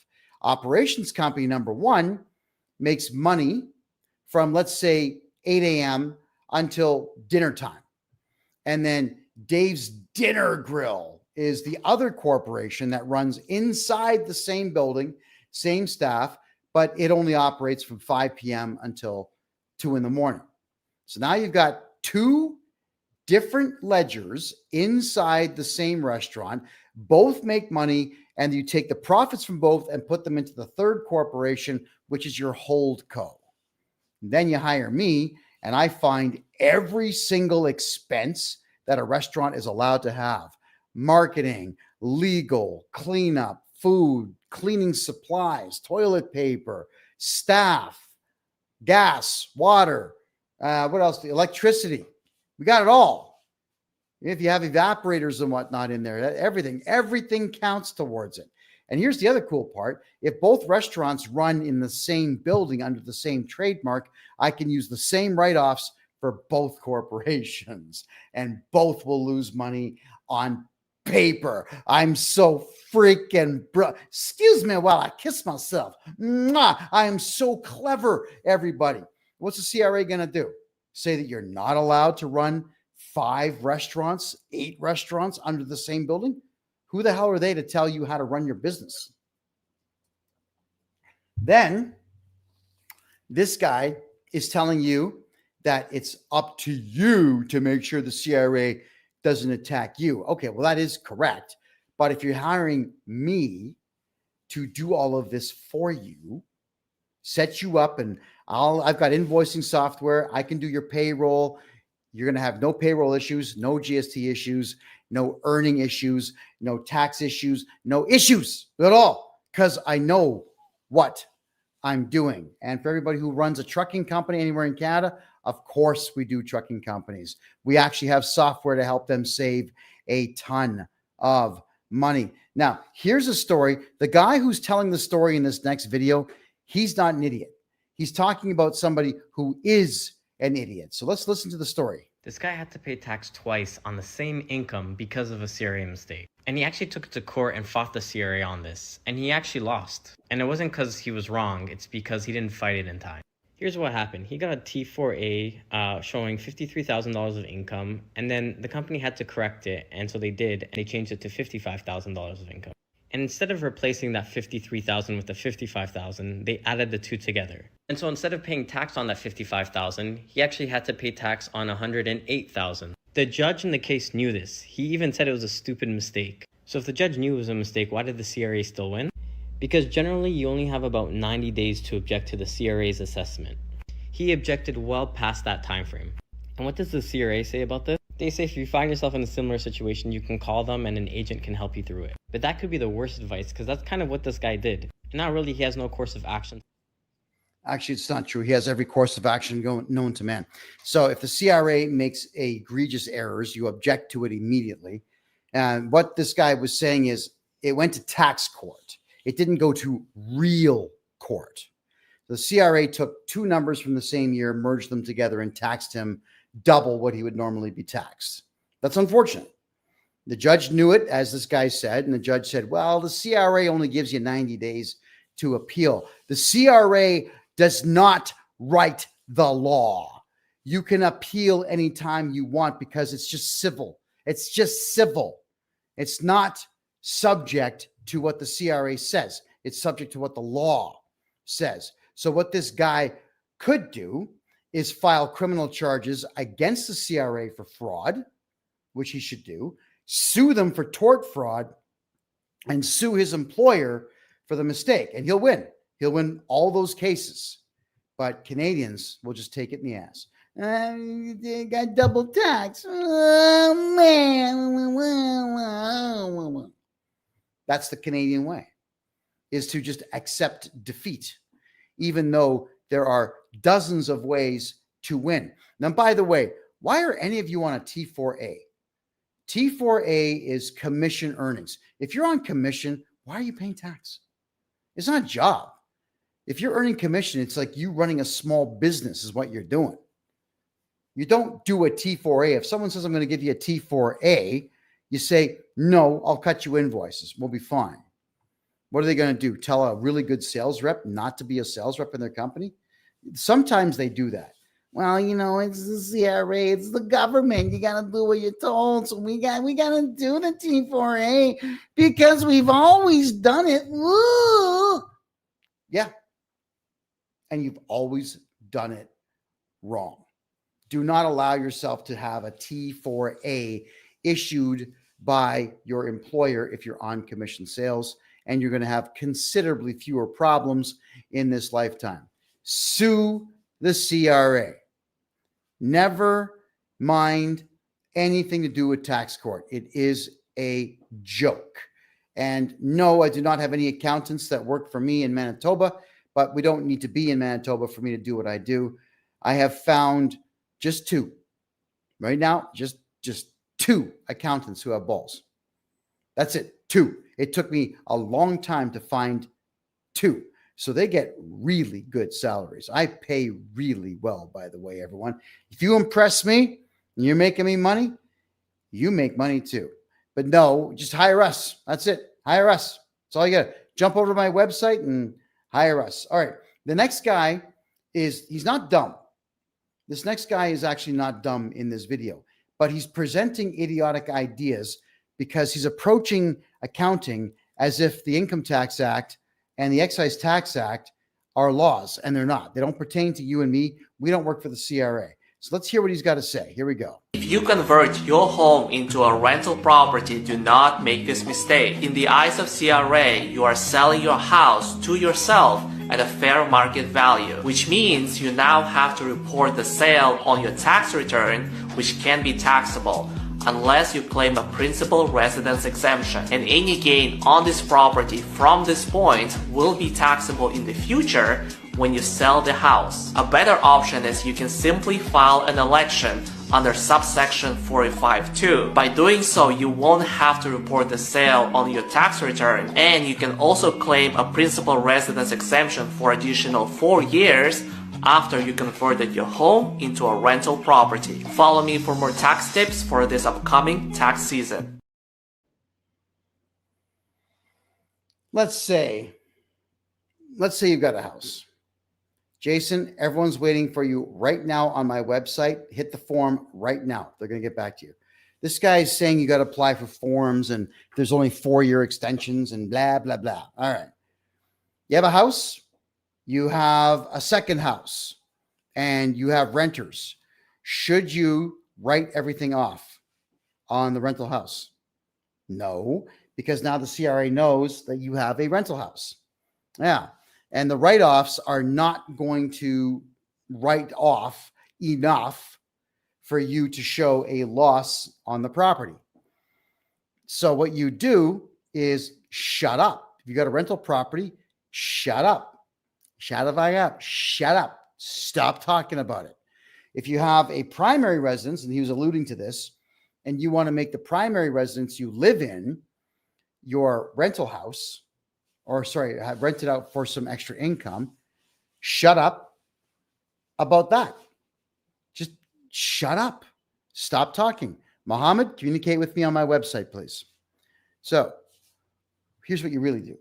Operations company number one makes money from, let's say, 8 a.m. until dinner time. And then Dave's Dinner Grill is the other corporation that runs inside the same building, same staff, but it only operates from 5 p.m. until 2 in the morning. So now you've got two different ledgers inside the same restaurant. Both make money, and you take the profits from both and put them into the third corporation, which is your hold co. Then you hire me, and I find every single expense that a restaurant is allowed to have: marketing, legal, cleanup, food, cleaning supplies, toilet paper, staff, gas, water, what else? The electricity. We got it all. If you have evaporators and whatnot in there, everything counts towards it. And here's the other cool part. If both restaurants run in the same building under the same trademark, I can use the same write-offs for both corporations, and both will lose money on paper. I'm so freaking excuse me while I kiss myself. Mwah! I am so clever, everybody. What's the CRA going to do? Say that you're not allowed to run 5 restaurants, 8 restaurants under the same building? Who the hell are they to tell you how to run your business? Then this guy is telling you that it's up to you to make sure the CRA doesn't attack you. Okay, well, that is correct. But if you're hiring me to do all of this for you, set you up, and I've got invoicing software. I can do your payroll. You're going to have no payroll issues, no GST issues, no earning issues, no tax issues, no issues at all, because I know what I'm doing. And for everybody who runs a trucking company anywhere in Canada, of course we do trucking companies. We actually have software to help them save a ton of money. Now, here's a story. The guy who's telling the story in this next video, he's not an idiot. He's talking about somebody who is an idiot. So let's listen to the story. This guy had to pay tax twice on the same income because of a CRA mistake. And he actually took it to court and fought the CRA on this. And he actually lost. And it wasn't because he was wrong. It's because he didn't fight it in time. Here's what happened. He got a T4A showing $53,000 of income. And then the company had to correct it. And so they did. And they changed it to $55,000 of income. And instead of replacing that $53,000 with the $55,000, they added the two together. And so instead of paying tax on that $55,000, he actually had to pay tax on $108,000. The judge in the case knew this. He even said it was a stupid mistake. So if the judge knew it was a mistake, why did the CRA still win? Because generally you only have about 90 days to object to the CRA's assessment. He objected well past that time frame. And what does the CRA say about this? They say if you find yourself in a similar situation, you can call them and an agent can help you through it. But that could be the worst advice, because that's kind of what this guy did. And now really he has no course of action. Actually, it's not true. He has every course of action known to man. So if the CRA makes egregious errors, you object to it immediately. And what this guy was saying is it went to tax court. It didn't go to real court. The CRA took 2 numbers from the same year, merged them together, and taxed him double what he would normally be taxed. That's unfortunate. The judge knew it, as this guy said, and the judge said, well, the CRA only gives you 90 days to appeal. The CRA does not write the law. You can appeal anytime you want because it's just civil. It's just civil. It's not subject to what the CRA says. It's subject to what the law says. So what this guy could do is file criminal charges against the CRA for fraud, which he should do, sue them for tort fraud, and sue his employer for the mistake. And he'll win. He'll win all those cases. But Canadians will just take it in the ass. They got double tax. Oh, man. That's the Canadian way, is to just accept defeat, even though there are dozens of ways to win. Now, by the way, why are any of you on a T4A? T4A is commission earnings. If you're on commission, why are you paying tax? It's not a job. If you're earning commission, it's like you running a small business is what you're doing. You don't do a T4A. If someone says, I'm going to give you a T4A, you say, no, I'll cut you invoices. We'll be fine. What are they going to do? Tell a really good sales rep not to be a sales rep in their company? Sometimes they do that. Well, you know, it's the CRA, it's the government. You got to do what you're told. So we got to do the T4A because we've always done it. Woo! Yeah. And you've always done it wrong. Do not allow yourself to have a T4A issued by your employer if you're on commission sales, and you're going to have considerably fewer problems in this lifetime. Sue the CRA. Never mind anything to do with tax court. It is a joke. And no, I do not have any accountants that work for me in Manitoba, but we don't need to be in Manitoba for me to do what I do. I have found just two. Right now, just two accountants who have balls. That's it. Two. It took me a long time to find two. So they get really good salaries. I pay really well, by the way, everyone. If you impress me and you're making me money, you make money too. But no, just hire us. That's it. Hire us. That's all you got. Jump over to my website and hire us. All right. The next guy he's not dumb. This next guy is actually not dumb in this video, but he's presenting idiotic ideas because he's approaching accounting as if the Income Tax Act and the Excise Tax Act are laws, and they're not. They don't pertain to you and me. We don't work for the CRA. So let's hear what he's got to say. Here we go. If you convert your home into a rental property, do not make this mistake. In the eyes of CRA, you are selling your house to yourself at a fair market value, which means you now have to report the sale on your tax return, which can be taxable, unless you claim a principal residence exemption. And any gain on this property from this point will be taxable in the future when you sell the house. A better option is you can simply file an election under subsection 485(2). By doing so, you won't have to report the sale on your tax return, and you can also claim a principal residence exemption for additional 4 years after you converted your home into a rental property. Follow me for more tax tips for this upcoming tax season. Let's say you've got a house. Jason, everyone's waiting for you right now on my website. Hit the form right now. They're going to get back to you. This guy is saying you got to apply for forms and there's only 4-year extensions and blah, blah, blah. All right. You have a house. You have a second house and you have renters. Should you write everything off on the rental house? No, because now the CRA knows that you have a rental house. Yeah. And the write-offs are not going to write off enough for you to show a loss on the property. So what you do is shut up. If you got a rental property, shut up. Shut up. Shut up. Stop talking about it. If you have a primary residence, and he was alluding to this, and you want to make the primary residence you live in your rental house, or sorry, have rented out for some extra income, shut up about that. Just shut up. Stop talking. Mohammed, communicate with me on my website, please. So here's what you really do.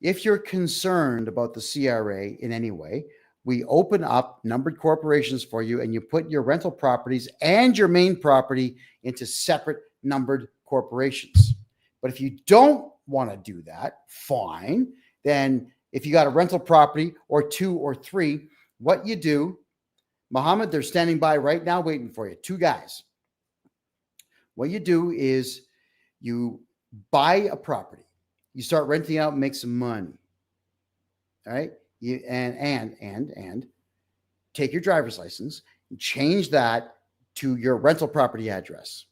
If you're concerned about the CRA in any way, we open up numbered corporations for you, and you put your rental properties and your main property into separate numbered corporations. But if you don't want to do that, fine. Then if you got a rental property or 2 or 3, what you do, Mohammed, they're standing by right now waiting for you. 2 guys. What you do is you buy a property. You start renting out and make some money. All right? You and take your driver's license and change that to your rental property address,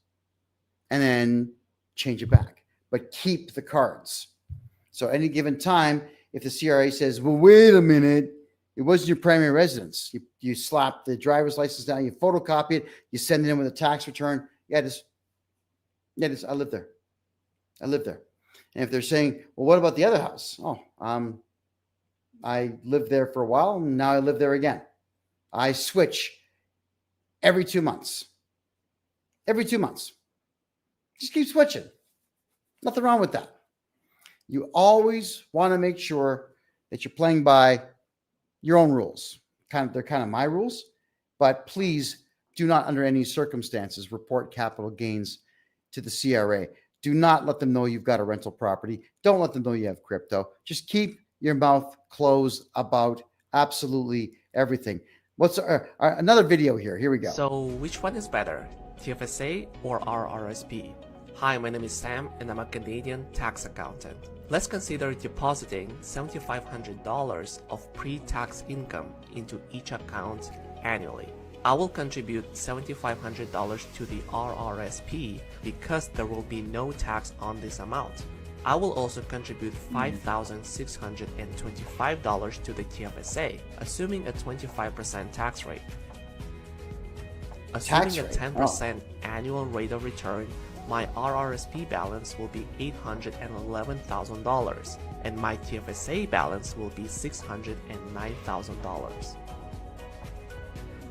and then change it back, but keep the cards. So any given time, if the CRA says, well, wait a minute, it wasn't your primary residence, you slap the driver's license down, you photocopy it, you send it in with a tax return. I live there. And if they're saying, well, what about the other house? I lived there for a while, and now I live there again. I switch every 2 months. Every 2 months. Just keep switching. Nothing wrong with that. You always want to make sure that you're playing by your own rules. They're kind of my rules, but please do not, under any circumstances, report capital gains to the CRA. Do not let them know you've got a rental property. Don't let them know you have crypto. Just keep your mouth closed about absolutely everything. What's another video here? Here we go. So which one is better, TFSA or RRSP? Hi, my name is Sam and I'm a Canadian tax accountant. Let's consider depositing $7,500 of pre-tax income into each account annually. I will contribute $7,500 to the RRSP because there will be no tax on this amount. I will also contribute $5,625 to the TFSA, assuming a 25% tax rate. Assuming a 10% annual rate of return, my RRSP balance will be $811,000 and my TFSA balance will be $609,000.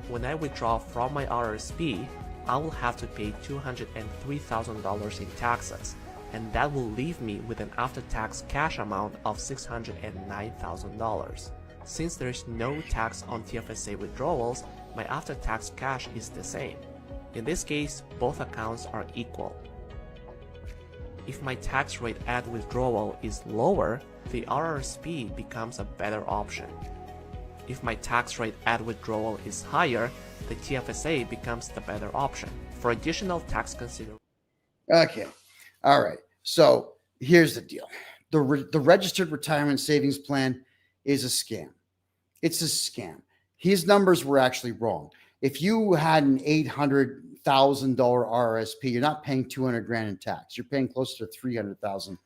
When I withdraw from my RRSP, I will have to pay $203,000 in taxes, and that will leave me with an after-tax cash amount of $609,000. Since there is no tax on TFSA withdrawals, my after-tax cash is the same. In this case, both accounts are equal. If my tax rate at withdrawal is lower, the RRSP becomes a better option. If my tax rate at withdrawal is higher, the TFSA becomes the better option. For additional tax considerations. Okay. All right. So here's the deal. The registered retirement savings plan is a scam. It's a scam. His numbers were actually wrong. If you had an $800,000 RRSP, you're not paying 200 grand in tax. You're paying closer to 300,000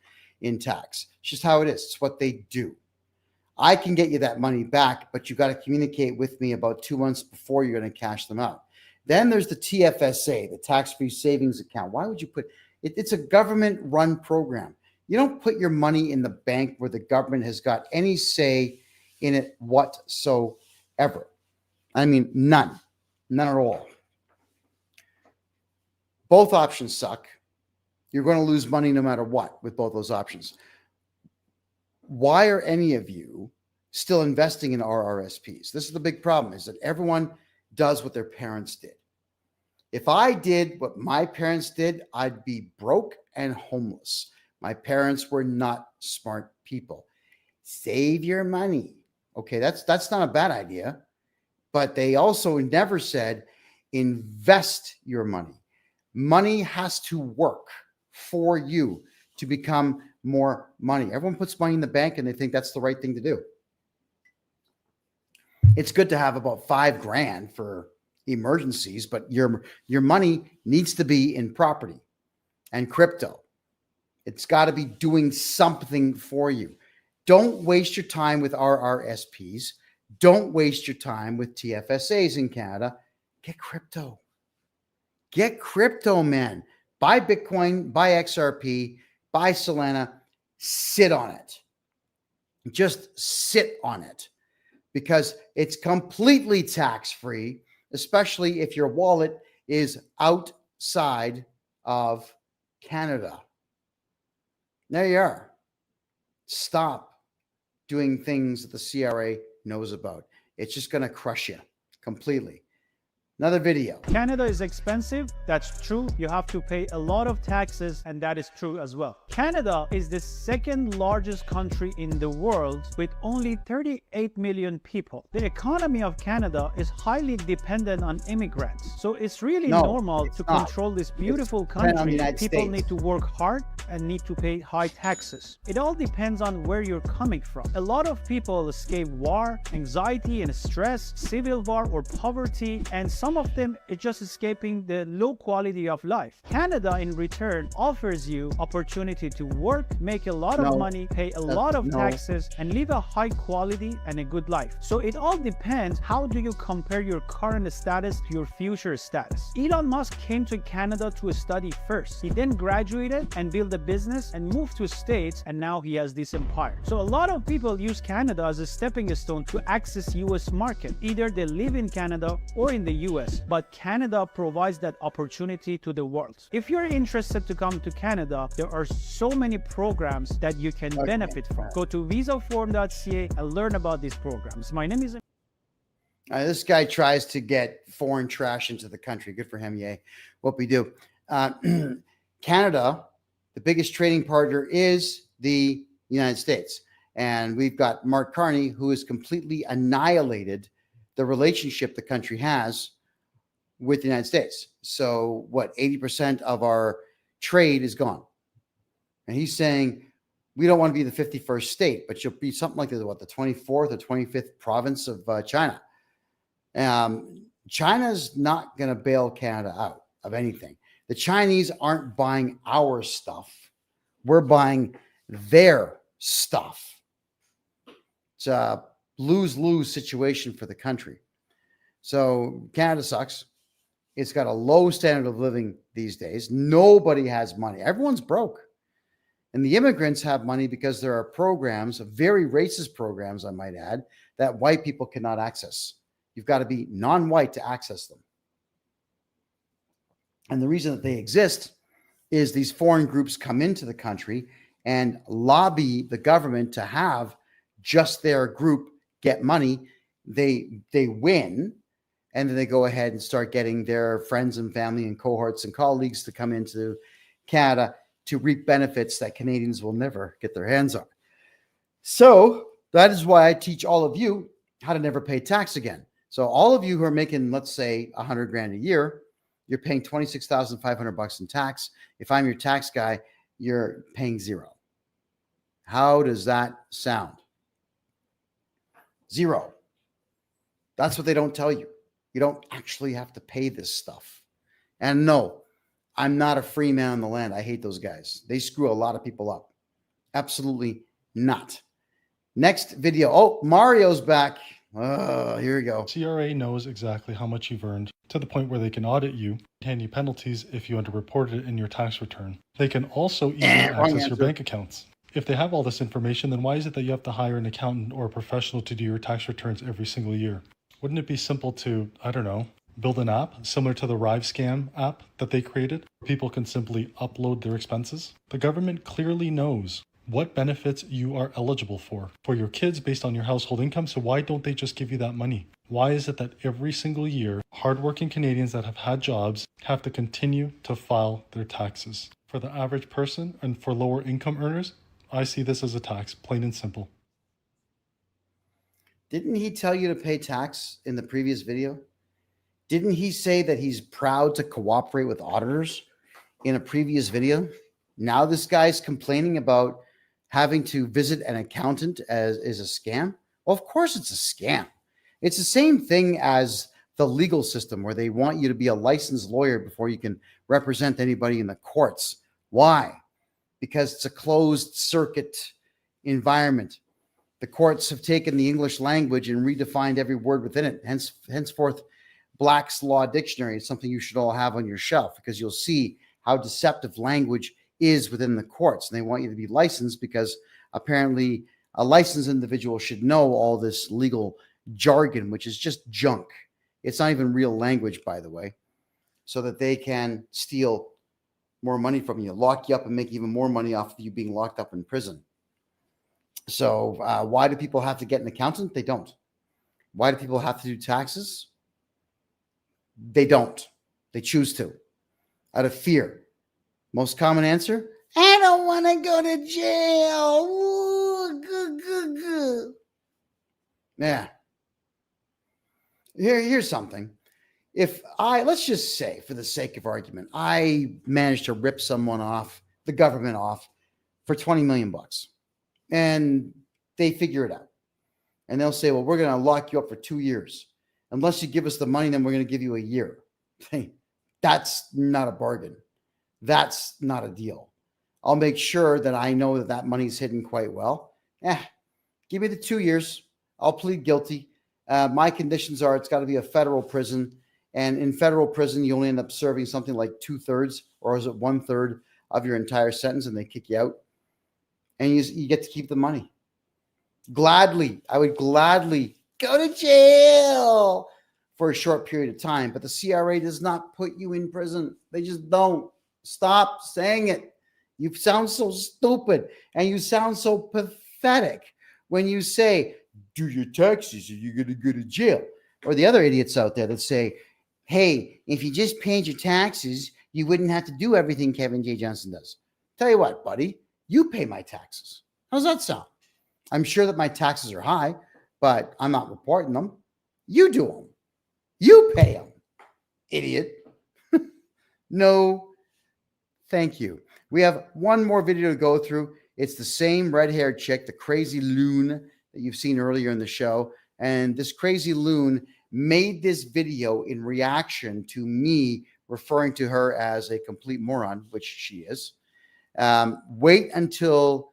in tax. It's just how it is. It's what they do. I can get you that money back, but you got to communicate with me about 2 months before you're going to cash them out. Then there's the TFSA, the tax-free savings account. Why would you put it? It's a government-run program. You don't put your money in the bank where the government has got any say in it whatsoever. I mean, none at all. Both options suck. You're going to lose money no matter what with both those options. Why are any of you still investing in RRSPs? This is the big problem, is that everyone does what their parents did. If I did what my parents did, I'd be broke and homeless. My parents were not smart people. Save your money. Okay, that's not a bad idea. But they also never said invest your money. Money has to work for you to become more money. Everyone puts money in the bank and they think that's the right thing to do. It's good to have about $5 grand for emergencies, but your money needs to be in property and crypto. It's got to be doing something for you. Don't waste your time with RRSPs. Don't waste your time with TFSAs in Canada. Get crypto. Get crypto, man. Buy Bitcoin, buy XRP, buy Solana. Sit on it. Just sit on it because it's completely tax-free, especially if your wallet is outside side of Canada. There you are. Stop doing things that the CRA knows about. It's just going to crush you completely. Another video. Canada is expensive, that's true. You have to pay a lot of taxes, and that is true as well. Canada is the second largest country in the world with only 38 million people. The economy of Canada is highly dependent on immigrants. So it's really normal to control this beautiful country. People need to work hard and need to pay high taxes. It all depends on where you're coming from. A lot of people escape war, anxiety and stress, civil war or poverty, and some of them are just escaping the low quality of life. Canada in return offers you opportunity to work, make a lot of money, pay a lot of taxes, and live a high quality and a good life. So it all depends, how do you compare your current status to your future status. Elon Musk came to Canada to study first. He then graduated and built a business and moved to States, and now he has this empire. So a lot of people use Canada as a stepping stone to access US market. Either they live in Canada or in the US, but Canada provides that opportunity to the world. If you're interested to come to Canada, there are so many programs that you can benefit from. Go to visaform.ca and learn about these programs. My name is... This guy tries to get foreign trash into the country. Good for him, yay. What we do. Canada, the biggest trading partner is the United States. And we've got Mark Carney, who has completely annihilated the relationship the country has with the United States. So what, 80% of our trade is gone. And he's saying, we don't want to be the 51st state, but you'll be something like the 24th or 25th province of China. China's not going to bail Canada out of anything. The Chinese aren't buying our stuff. We're buying their stuff. It's a lose-lose situation for the country. So Canada sucks. It's got a low standard of living these days. Nobody has money. Everyone's broke. And the immigrants have money because there are programs, very racist programs, I might add, that white people cannot access. You've got to be non-white to access them. And the reason that they exist is these foreign groups come into the country and lobby the government to have just their group get money. They win. And then they go ahead and start getting their friends and family and cohorts and colleagues to come into Canada to reap benefits that Canadians will never get their hands on. So that is why I teach all of you how to never pay tax again. So all of you who are making, let's say, 100 grand a year, you're paying $26,500 in tax. If I'm your tax guy, you're paying zero. How does that sound? Zero. That's what they don't tell you. You don't actually have to pay this stuff. And no, I'm not a free man on the land. I hate those guys. They screw a lot of people up. Absolutely not. Next video. Oh, Mario's back. Oh, here we go. CRA knows exactly how much you've earned to the point where they can audit you, hand you penalties if you underreported it in your tax return. They can also easily access your bank accounts. If they have all this information, then why is it that you have to hire an accountant or a professional to do your tax returns every single year? Wouldn't it be simple to, I don't know, build an app similar to the RiveScam app that they created? People can simply upload their expenses. The government clearly knows what benefits you are eligible for your kids based on your household income. So why don't they just give you that money? Why is it that every single year, hardworking Canadians that have had jobs have to continue to file their taxes? For the average person and for lower income earners, I see this as a tax, plain and simple. Didn't he tell you to pay tax in the previous video? Didn't he say that he's proud to cooperate with auditors in a previous video? Now this guy's complaining about having to visit an accountant as is a scam. Well, of course it's a scam. It's the same thing as the legal system where they want you to be a licensed lawyer before you can represent anybody in the courts. Why? Because it's a closed circuit environment. The courts have taken the English language and redefined every word within it. Henceforth, Black's Law Dictionary is something you should all have on your shelf because you'll see how deceptive language is within the courts. And they want you to be licensed because apparently a licensed individual should know all this legal jargon, which is just junk. It's not even real language, by the way. so that they can steal more money from you, lock you up, and make even more money off of you being locked up in prison. So why do people have to get an accountant? They don't. Why do people have to do taxes? They don't. They choose to, out of fear. Most common answer, I don't want to go to jail. Ooh, yeah. Here's something. If let's just say, for the sake of argument, I managed to rip someone off, the government off, for $20 million, and they figure it out. And they'll say, well, we're going to lock you up for 2 years. Unless you give us the money, then we're going to give you a year. That's not a bargain. That's not a deal. I'll make sure that I know that that money's hidden quite well. Give me the 2 years. I'll plead guilty. My conditions are it's got to be a federal prison. And in federal prison, you only end up serving something like 2/3, or is it 1/3 of your entire sentence, and they kick you out. And you get to keep the money. I would gladly go to jail for a short period of time, but the CRA does not put you in prison. They just don't. Stop saying it. You sound so stupid, and you sound so pathetic when you say, do your taxes or you're going to go to jail. Or the other idiots out there that say, hey, if you just paid your taxes, you wouldn't have to do everything Kevin J. Johnston does. Tell you what, buddy, you pay my taxes. How's that sound? I'm sure that my taxes are high, but I'm not reporting them. You do them. You pay them, idiot. No, thank you. We have one more video to go through. It's the same red-haired chick, the crazy loon that you've seen earlier in the show. And this crazy loon made this video in reaction to me referring to her as a complete moron, which she is. Wait until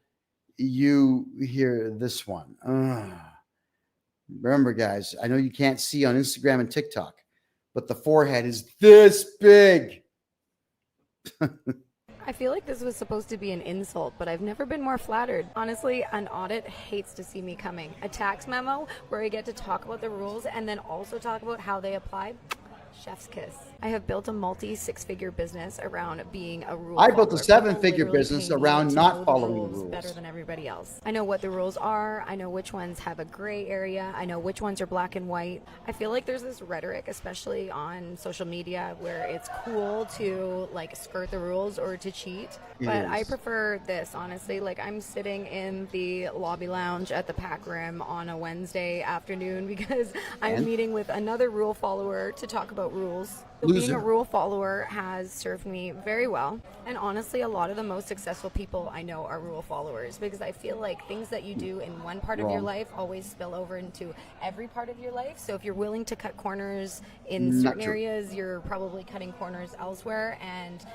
you hear this one. Remember, guys, I know you can't see on Instagram and TikTok, but the forehead is this big. I feel like this was supposed to be an insult, but I've never been more flattered. Honestly, an audit hates to see me coming. A tax memo where I get to talk about the rules and then also talk about how they apply. Chef's kiss. I have built a multi-six-figure business around being a rule I built a follower. 7-figure business around not following rules. Better than everybody else. I know what the rules are. I know which ones have a gray area. I know which ones are black and white. I feel like there's this rhetoric, especially on social media, where it's cool to like skirt the rules or to cheat. But I prefer this, honestly. Like, I'm sitting in the lobby lounge at the Pack Rim on a Wednesday afternoon because I'm meeting with another rule follower to talk about rules. Being a rule follower has served me very well. And honestly, a lot of the most successful people I know are rule followers, because I feel like things that you do in one part of your life always spill over into every part of your life. So if you're willing to cut corners in certain areas, you're probably cutting corners elsewhere. And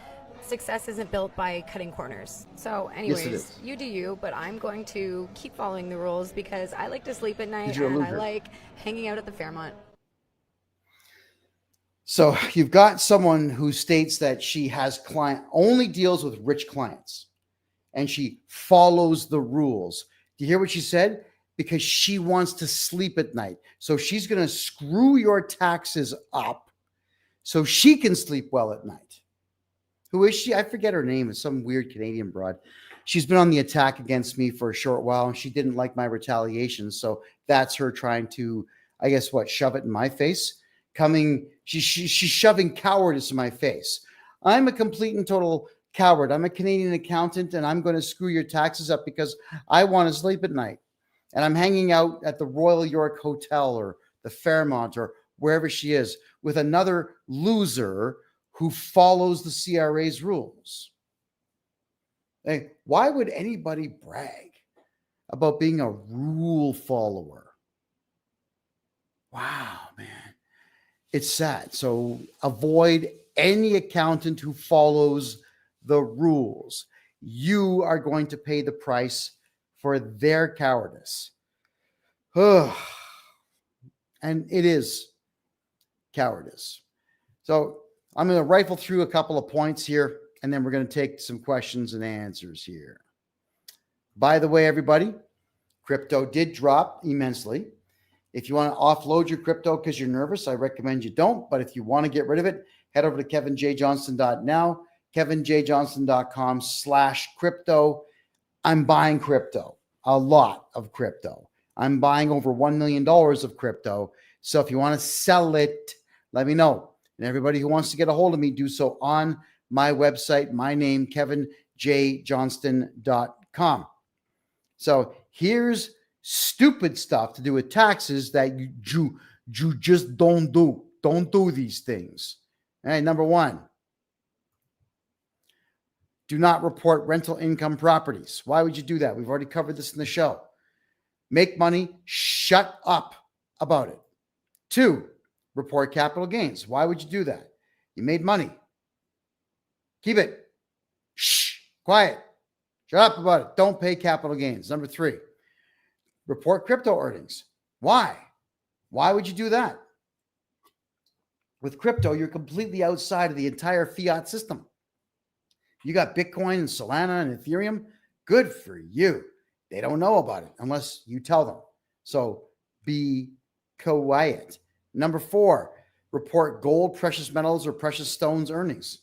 success isn't built by cutting corners. So anyways, you do you, but I'm going to keep following the rules because I like to sleep at night and I like hanging out at the Fairmont. So you've got someone who states that she has only deals with rich clients and she follows the rules. Do you hear what she said? Because she wants to sleep at night. So she's going to screw your taxes up so she can sleep well at night. Who is she? I forget her name. It's some weird Canadian broad. She's been on the attack against me for a short while, and she didn't like my retaliation. So that's her trying to, I guess, shove it in my face. She's shoving cowardice in my face. I'm a complete and total coward. I'm a Canadian accountant, and I'm going to screw your taxes up because I want to sleep at night. And I'm hanging out at the Royal York Hotel or the Fairmont or wherever she is with another loser who follows the CRA's rules. Hey, why would anybody brag about being a rule follower? Wow, man. It's sad. So avoid any accountant who follows the rules. You are going to pay the price for their cowardice. And it is cowardice. So I'm going to rifle through a couple of points here, and then we're going to take some questions and answers here. By the way, everybody, crypto did drop immensely. If you want to offload your crypto because you're nervous, I recommend you don't. But if you want to get rid of it, head over to kevinjjohnston.now, kevinjjohnston.com/crypto. I'm buying crypto, a lot of crypto. I'm buying over $1 million of crypto. So if you want to sell it, let me know. And everybody who wants to get a hold of me, do so on my website, my name, kevinjjohnston.com. So here's stupid stuff to do with taxes that you just don't do. Don't do these things. All right, number one, do not report rental income properties. Why would you do that? We've already covered this in the show. Make money, shut up about it. 2, report capital gains. Why would you do that? You made money. Keep it. Shh, quiet. Shut up about it. Don't pay capital gains. Number 3, report crypto earnings. Why? Why would you do that? With crypto, you're completely outside of the entire fiat system. You got Bitcoin and Solana and Ethereum. Good for you. They don't know about it unless you tell them. So be quiet. Number 4, report gold, precious metals, or precious stones earnings.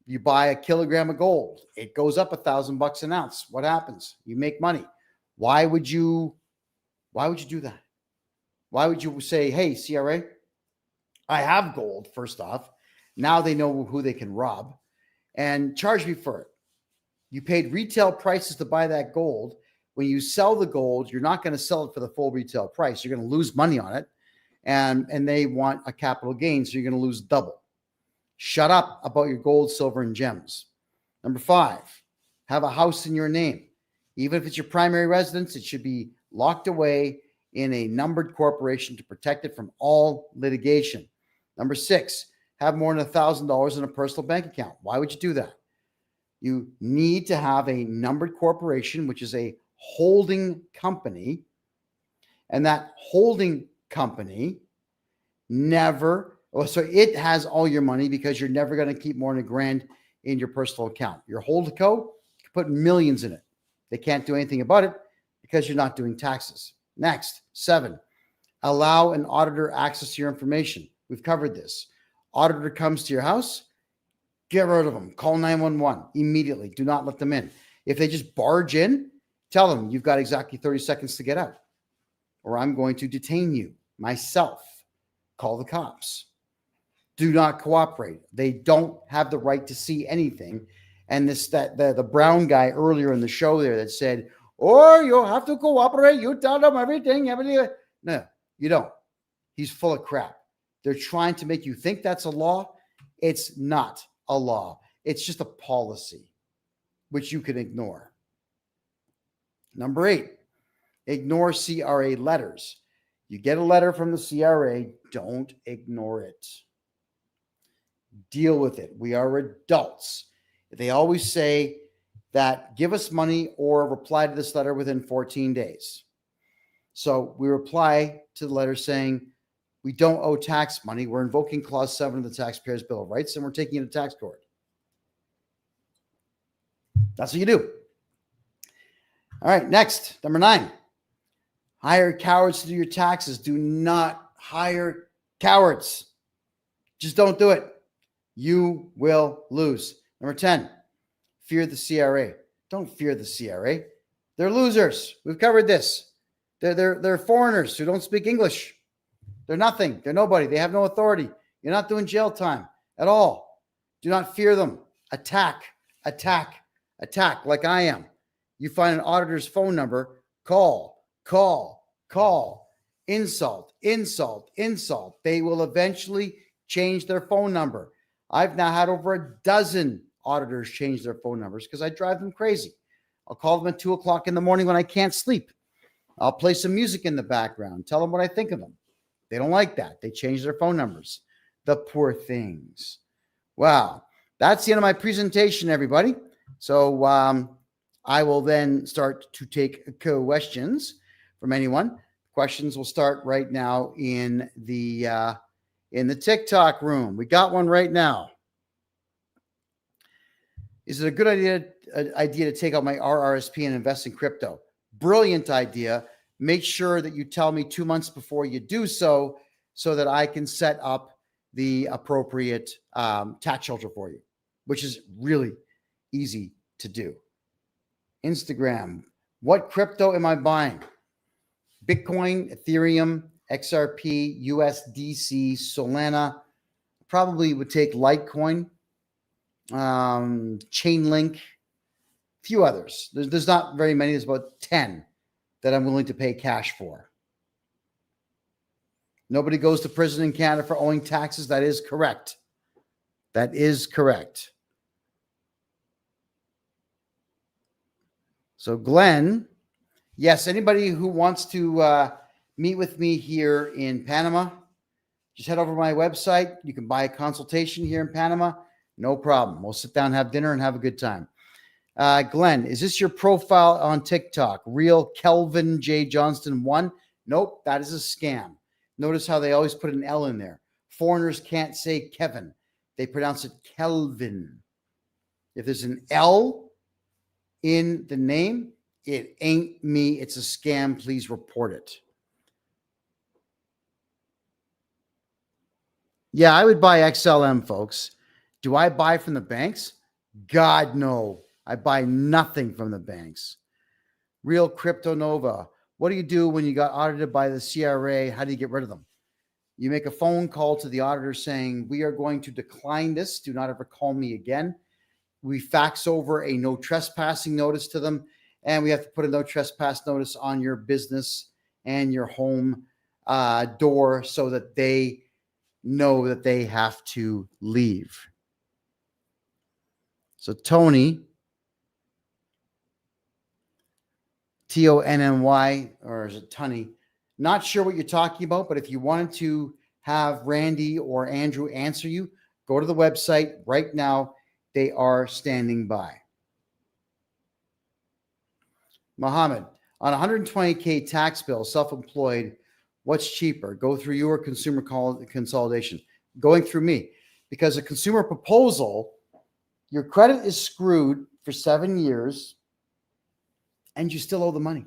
You buy a kilogram of gold. It goes up $1,000 an ounce. What happens? You make money. Why would you do that? Why would you say, hey, CRA, I have gold, first off. Now they know who they can rob and charge me for it. You paid retail prices to buy that gold. When you sell the gold, you're not going to sell it for the full retail price. You're going to lose money on it. And they want a capital gain, so you're going to lose double. Shut up about your gold, silver, and gems. Number 5, have a house in your name. Even if it's your primary residence, it should be locked away in a numbered corporation to protect it from all litigation. Number 6, have more than $1,000 in a personal bank account. Why would you do that? You need to have a numbered corporation, which is a holding company. And that holding company it has all your money because you're never going to keep more than $1,000 in your personal account. Your holdco, you can put millions in it. They can't do anything about it because you're not doing taxes. Next, 7, allow an auditor access to your information. We've covered this. Auditor comes to your house, get rid of them. Call 911 immediately. Do not let them in. If they just barge in, tell them you've got exactly 30 seconds to get out, or I'm going to detain you myself. Call the cops. Do not cooperate. They don't have the right to see anything. And the brown guy earlier in the show there that said, "Oh, you have to cooperate. You tell them everything." No, you don't. He's full of crap. They're trying to make you think that's a law. It's not a law. It's just a policy, which you can ignore. Number 8, ignore CRA letters. You get a letter from the CRA, don't ignore it. Deal with it. We are adults. They always say that give us money or reply to this letter within 14 days. So we reply to the letter saying we don't owe tax money. We're invoking Clause 7 of the Taxpayers' Bill of Rights, and we're taking it to tax court. That's what you do. All right, next, number 9. Hire cowards to do your taxes. Do not hire cowards. Just don't do it. You will lose. Number 10, fear the CRA. Don't fear the CRA. They're losers. We've covered this. They're foreigners who don't speak English. They're nothing. They're nobody. They have no authority. You're not doing jail time at all. Do not fear them. Attack, attack, attack like I am. You find an auditor's phone number, call. Insult, insult, insult. They will eventually change their phone number. I've now had over a dozen auditors change their phone numbers because I drive them crazy. I'll call them at 2:00 in the morning when I can't sleep. I'll play some music in the background, tell them what I think of them. They don't like that. They change their phone numbers. The poor things. Wow. That's the end of my presentation, everybody. So I will then start to take questions from anyone. Questions will start right now in the TikTok room. We got one right now. Is it a good idea to take out my RRSP and invest in crypto? Brilliant idea. Make sure that you tell me 2 months before you do so that I can set up the appropriate tax shelter for you, which is really easy to do. Instagram, what crypto am I buying? Bitcoin, Ethereum, XRP, USDC, Solana. Probably would take Litecoin, Chainlink, a few others. There's not very many. There's about 10 that I'm willing to pay cash for. Nobody goes to prison in Canada for owing taxes. That is correct. That is correct. So Glenn, yes, anybody who wants to meet with me here in Panama, just head over to my website. You can buy a consultation here in Panama. No problem. We'll sit down, have dinner, and have a good time. Glenn, is this your profile on TikTok? Real Kelvin J. Johnston 1? Nope, that is a scam. Notice how they always put an L in there. Foreigners can't say Kevin. They pronounce it Kelvin. If there's an L in the name, it ain't me. It's a scam. Please report it. Yeah, I would buy XLM, folks. Do I buy from the banks? God, no. I buy nothing from the banks. Real Crypto Nova. What do you do when you got audited by the CRA? How do you get rid of them? You make a phone call to the auditor saying, we are going to decline this. Do not ever call me again. We fax over a no trespassing notice to them, and we have to put a no trespass notice on your business and your home door so that they know that they have to leave. So Tony, Tonny, or is it Tunny? Not sure what you're talking about, but if you wanted to have Randy or Andrew answer you, go to the website right now. They are standing by. Mohammed, on 120K tax bill, self-employed, what's cheaper? Go through you or consumer consolidation? Going through me, because a consumer proposal, your credit is screwed for 7 years and you still owe the money.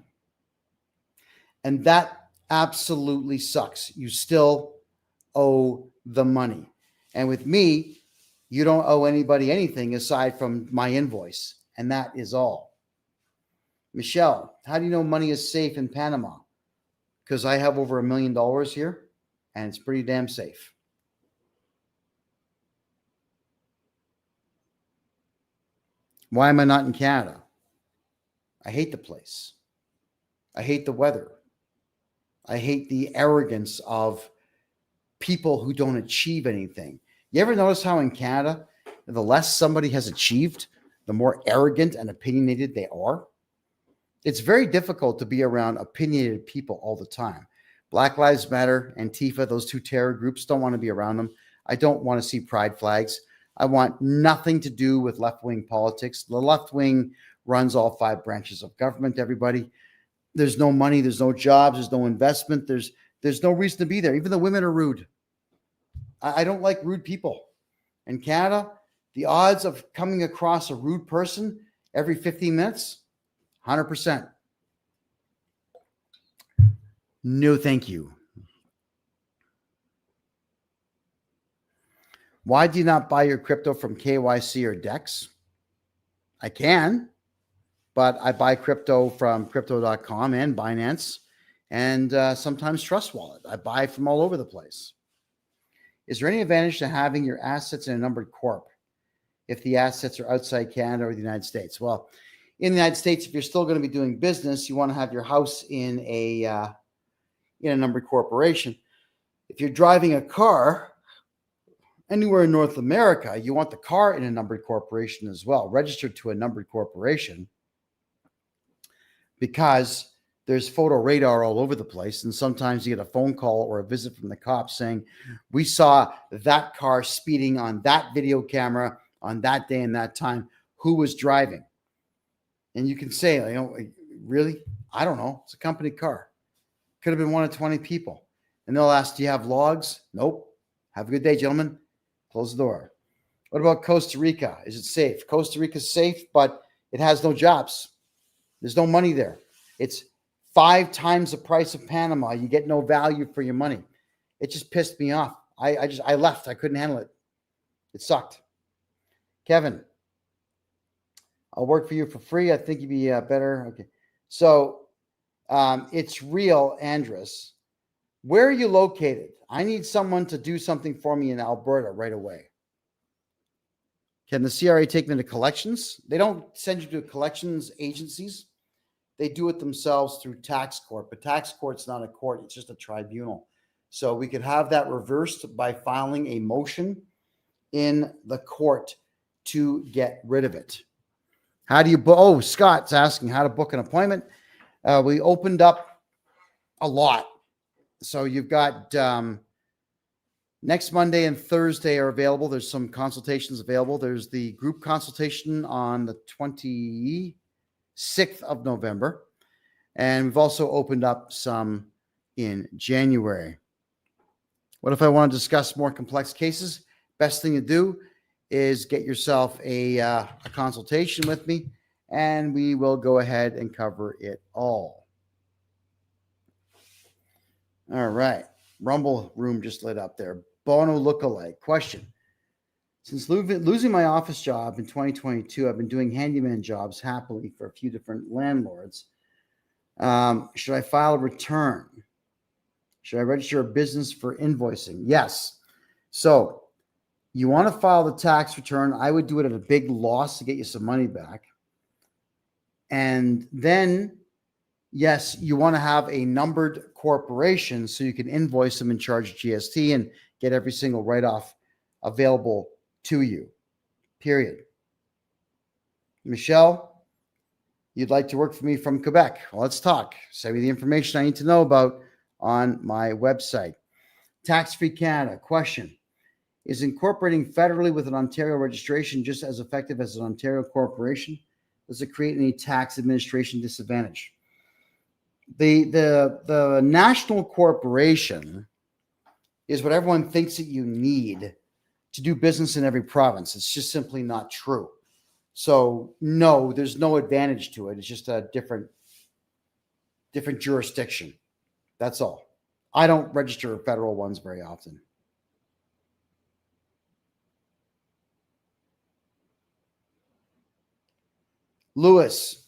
And that absolutely sucks. You still owe the money. And with me, you don't owe anybody anything aside from my invoice. And that is all. Michelle, how do you know money is safe in Panama? Because I have over $1 million here and it's pretty damn safe. Why am I not in Canada? I hate the place. I hate the weather. I hate the arrogance of people who don't achieve anything. You ever notice how in Canada, the less somebody has achieved, the more arrogant and opinionated they are? It's very difficult to be around opinionated people all the time. Black Lives Matter, Antifa, those two terror groups, don't want to be around them. I don't want to see pride flags. I want nothing to do with left-wing politics. The left wing runs all 5 branches of government, everybody. There's no money, there's no jobs, there's no investment, there's no reason to be there. Even the women are rude. I don't like rude people. In Canada, the odds of coming across a rude person every 15 minutes, 100%. No, thank you. Why do you not buy your crypto from KYC or DEX? I can, but I buy crypto from crypto.com and Binance and sometimes Trust Wallet. I buy from all over the place. Is there any advantage to having your assets in a numbered corp if the assets are outside Canada or the United States? Well, in the United States, if you're still going to be doing business, you want to have your house in a numbered corporation. If you're driving a car anywhere in North America, you want the car in a numbered corporation as well, registered to a numbered corporation, because there's photo radar all over the place. And sometimes you get a phone call or a visit from the cops saying, we saw that car speeding on that video camera on that day and that time. Who was driving? And you can say, really? I don't know. It's a company car. Could have been one of 20 people. And they'll ask, do you have logs? Nope. Have a good day, gentlemen. Close the door. What about Costa Rica? Is it safe? Costa Rica is safe, but it has no jobs. There's no money there. It's 5 times the price of Panama. You get no value for your money. It just pissed me off. I left. I couldn't handle it. It sucked. Kevin, I'll work for you for free. I think you'd be better. Okay. So it's real, Andrus. Where are you located? I need someone to do something for me in Alberta right away. Can the CRA take me to collections? They don't send you to collections agencies. They do it themselves through tax court, but tax court's not a court. It's just a tribunal. So we could have that reversed by filing a motion in the court to get rid of it. How do you, oh, Scott's asking how to book an appointment. We opened up a lot. So you've got next Monday and Thursday are available. There's some consultations available. There's the group consultation on the 26th of November. And we've also opened up some in January. What if I want to discuss more complex cases? Best thing to do is get yourself a consultation with me, and we will go ahead and cover it all. All right. Rumble room just lit up there. Bono lookalike. Question. Since losing my office job in 2022, I've been doing handyman jobs happily for a few different landlords. Should I file a return? Should I register a business for invoicing? Yes. So you want to file the tax return. I would do it at a big loss to get you some money back. And then, yes, you want to have a numbered corporation so you can invoice them and charge GST and get every single write-off available to you, period. Michelle, you'd like to work for me from Quebec. Well, let's talk. Send me the information I need to know about on my website. Tax-Free Canada. Question. Is incorporating federally with an Ontario registration just as effective as an Ontario corporation? Does it create any tax administration disadvantage? The national corporation is what everyone thinks that you need to do business in every province. It's just simply not true. So no, there's no advantage to it. It's just a different jurisdiction. That's all. I don't register federal ones very often. Lewis,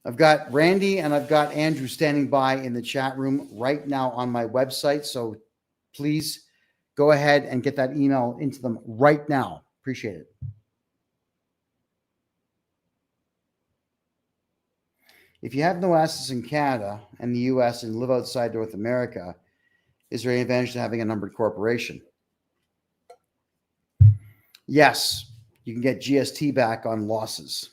I've got Randy and I've got Andrew standing by in the chat room right now on my website. So please go ahead and get that email into them right now. Appreciate it. If you have no assets in Canada and the US and live outside North America, is there any advantage to having a numbered corporation? Yes, you can get GST back on losses.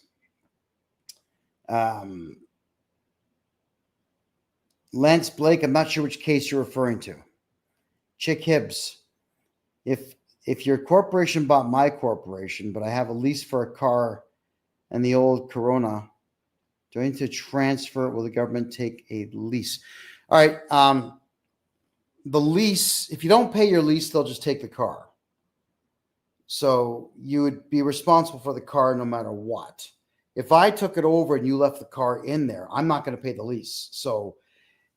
Lance Blake, I'm not sure which case you're referring to. Chick Hibbs, if your corporation bought my corporation, but I have a lease for a car and the old Corona, do I need to transfer? Will the government take a lease? All right. The lease, if you don't pay your lease, they'll just take the car. So you would be responsible for the car no matter what. If I took it over and you left the car in there, I'm not going to pay the lease. So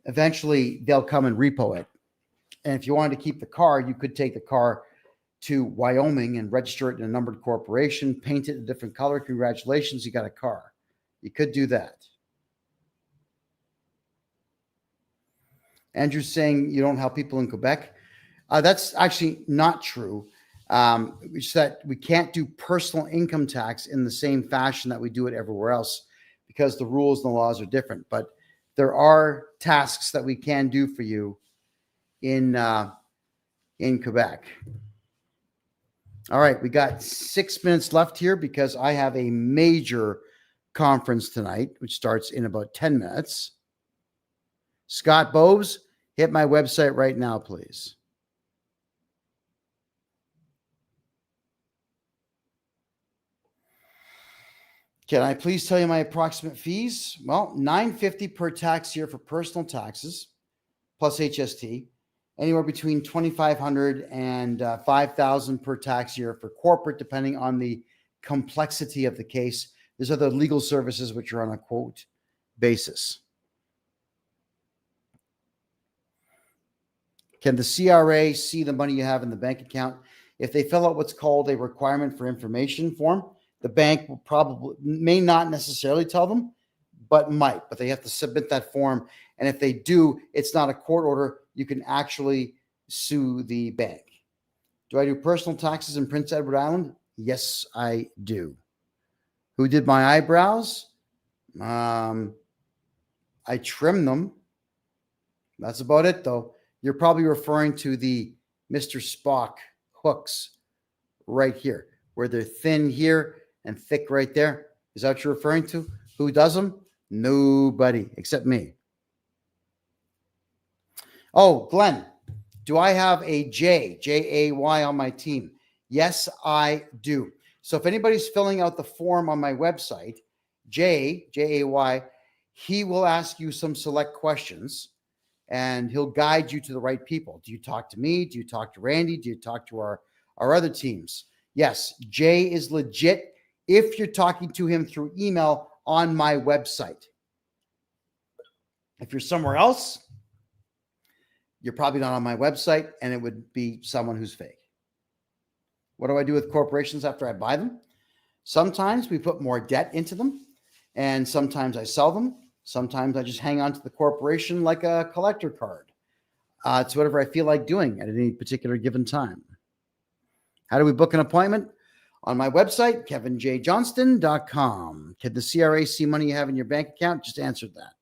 eventually they'll come and repo it. And if you wanted to keep the car, you could take the car to Wyoming and register it in a numbered corporation, paint it a different color. Congratulations, you got a car. You could do that. Andrew's saying you don't help people in Quebec. That's actually not true. It's that we can't do personal income tax in the same fashion that we do it everywhere else because the rules and the laws are different. But there are tasks that we can do for you in Quebec. All right, we got 6 minutes left here because I have a major conference tonight, which starts in about 10 minutes. Scott Bowes, hit my website right now, please. Can I please tell you my approximate fees? Well, $950 per tax year for personal taxes, plus HST. Anywhere between $2,500 and $5,000 per tax year for corporate, depending on the complexity of the case. There's other legal services which are on a quote basis. Can the CRA see the money you have in the bank account? If they fill out what's called a requirement for information form, the bank will probably may not necessarily tell them, but might. But they have to submit that form. And if they do, it's not a court order. You can actually sue the bank. Do I do personal taxes in Prince Edward Island? Yes, I do. Who did my eyebrows? I trim them. That's about it, though. You're probably referring to the Mr. Spock hooks right here, where they're thin here and thick right there. Is that what you're referring to? Who does them? Nobody except me. Oh, Glenn, do I have a J-A-Y on my team? Yes, I do. So if anybody's filling out the form on my website, J-A-Y, he will ask you some select questions and he'll guide you to the right people. Do you talk to me? Do you talk to Randy? Do you talk to our other teams? Yes, Jay is legit if you're talking to him through email on my website. If you're somewhere else, you're probably not on my website and it would be someone who's fake. What do I do with corporations after I buy them? Sometimes we put more debt into them and sometimes I sell them. Sometimes I just hang on to the corporation like a collector card. It's whatever I feel like doing at any particular given time. How do we book an appointment? On my website, kevinjjohnston.com. Can the CRA see money you have in your bank account? Just answered that.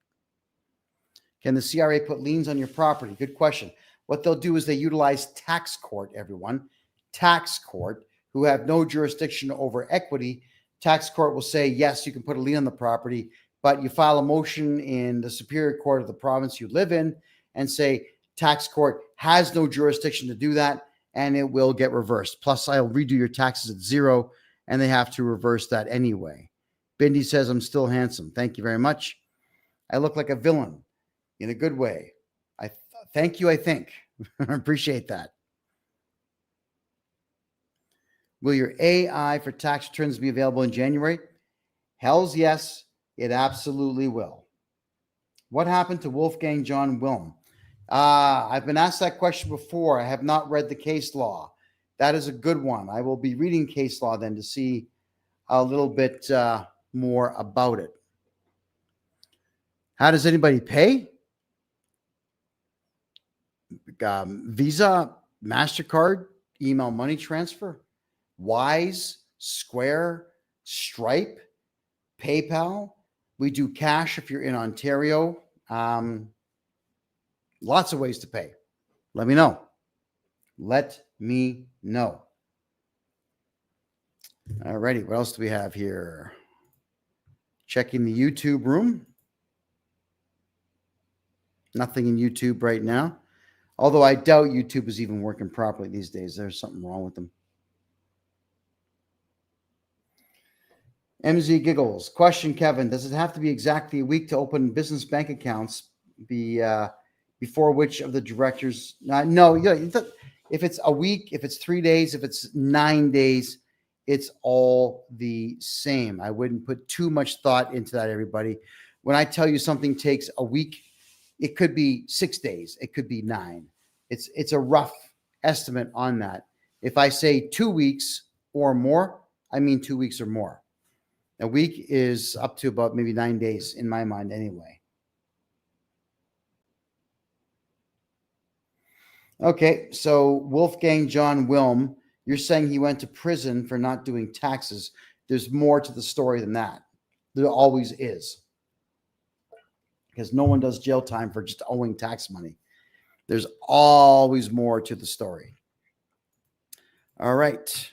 Can the CRA put liens on your property? Good question. What they'll do is they utilize tax court, everyone. Tax court, who have no jurisdiction over equity. Tax court will say, yes, you can put a lien on the property, but you file a motion in the Superior Court of the province you live in and say tax court has no jurisdiction to do that, and it will get reversed. Plus, I'll redo your taxes at zero, and they have to reverse that anyway. Bindi says, I'm still handsome. Thank you very much. I look like a villain in a good way. Thank you, I think. I appreciate that. Will your AI for tax returns be available in January? Hell's yes. It absolutely will. What happened to Wolfgang John Wilm? I've been asked that question before. I have not read the case law. That is a good one. I will be reading case law then to see a little bit more about it. How does anybody pay? Visa, MasterCard, email money transfer, Wise, Square, Stripe, PayPal. We do cash if you're in Ontario. Lots of ways to pay. Let me know. Let me know. All righty. What else do we have here? Checking the YouTube room. Nothing in YouTube right now. Although I doubt YouTube is even working properly these days. There's something wrong with them. MZ Giggles. Question, Kevin. Does it have to be exactly a week to open business bank accounts before which of the directors? No. If it's a week, if it's 3 days, if it's 9 days, it's all the same. I wouldn't put too much thought into that, everybody. When I tell you something takes a week, it could be 6 days. It could be 9. It's a rough estimate on that. If I say 2 weeks or more, I mean 2 weeks or more. A week is up to about maybe 9 days in my mind anyway. Okay, so Wolfgang John Wilm, you're saying he went to prison for not doing taxes. There's more to the story than that. There always is. Because no one does jail time for just owing tax money. There's always more to the story. All right.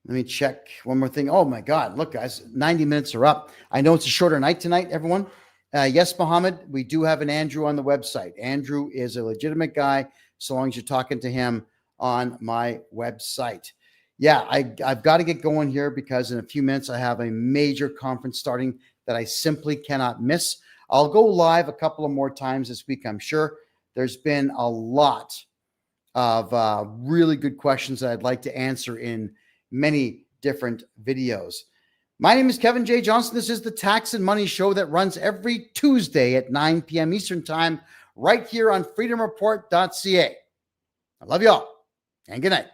Let me check one more thing. Oh, my God. Look, guys, 90 minutes are up. I know it's a shorter night tonight, everyone. Yes, Mohammed, we do have an Andrew on the website. Andrew is a legitimate guy, so long as you're talking to him on my website. Yeah, I've got to get going here because in a few minutes I have a major conference starting that I simply cannot miss. I'll go live a couple of more times this week, I'm sure. There's been a lot of really good questions that I'd like to answer in many different videos. My name is Kevin J. Johnston. This is the Tax and Money Show that runs every Tuesday at 9 p.m. Eastern Time right here on freedomreport.ca. I love y'all, and good night.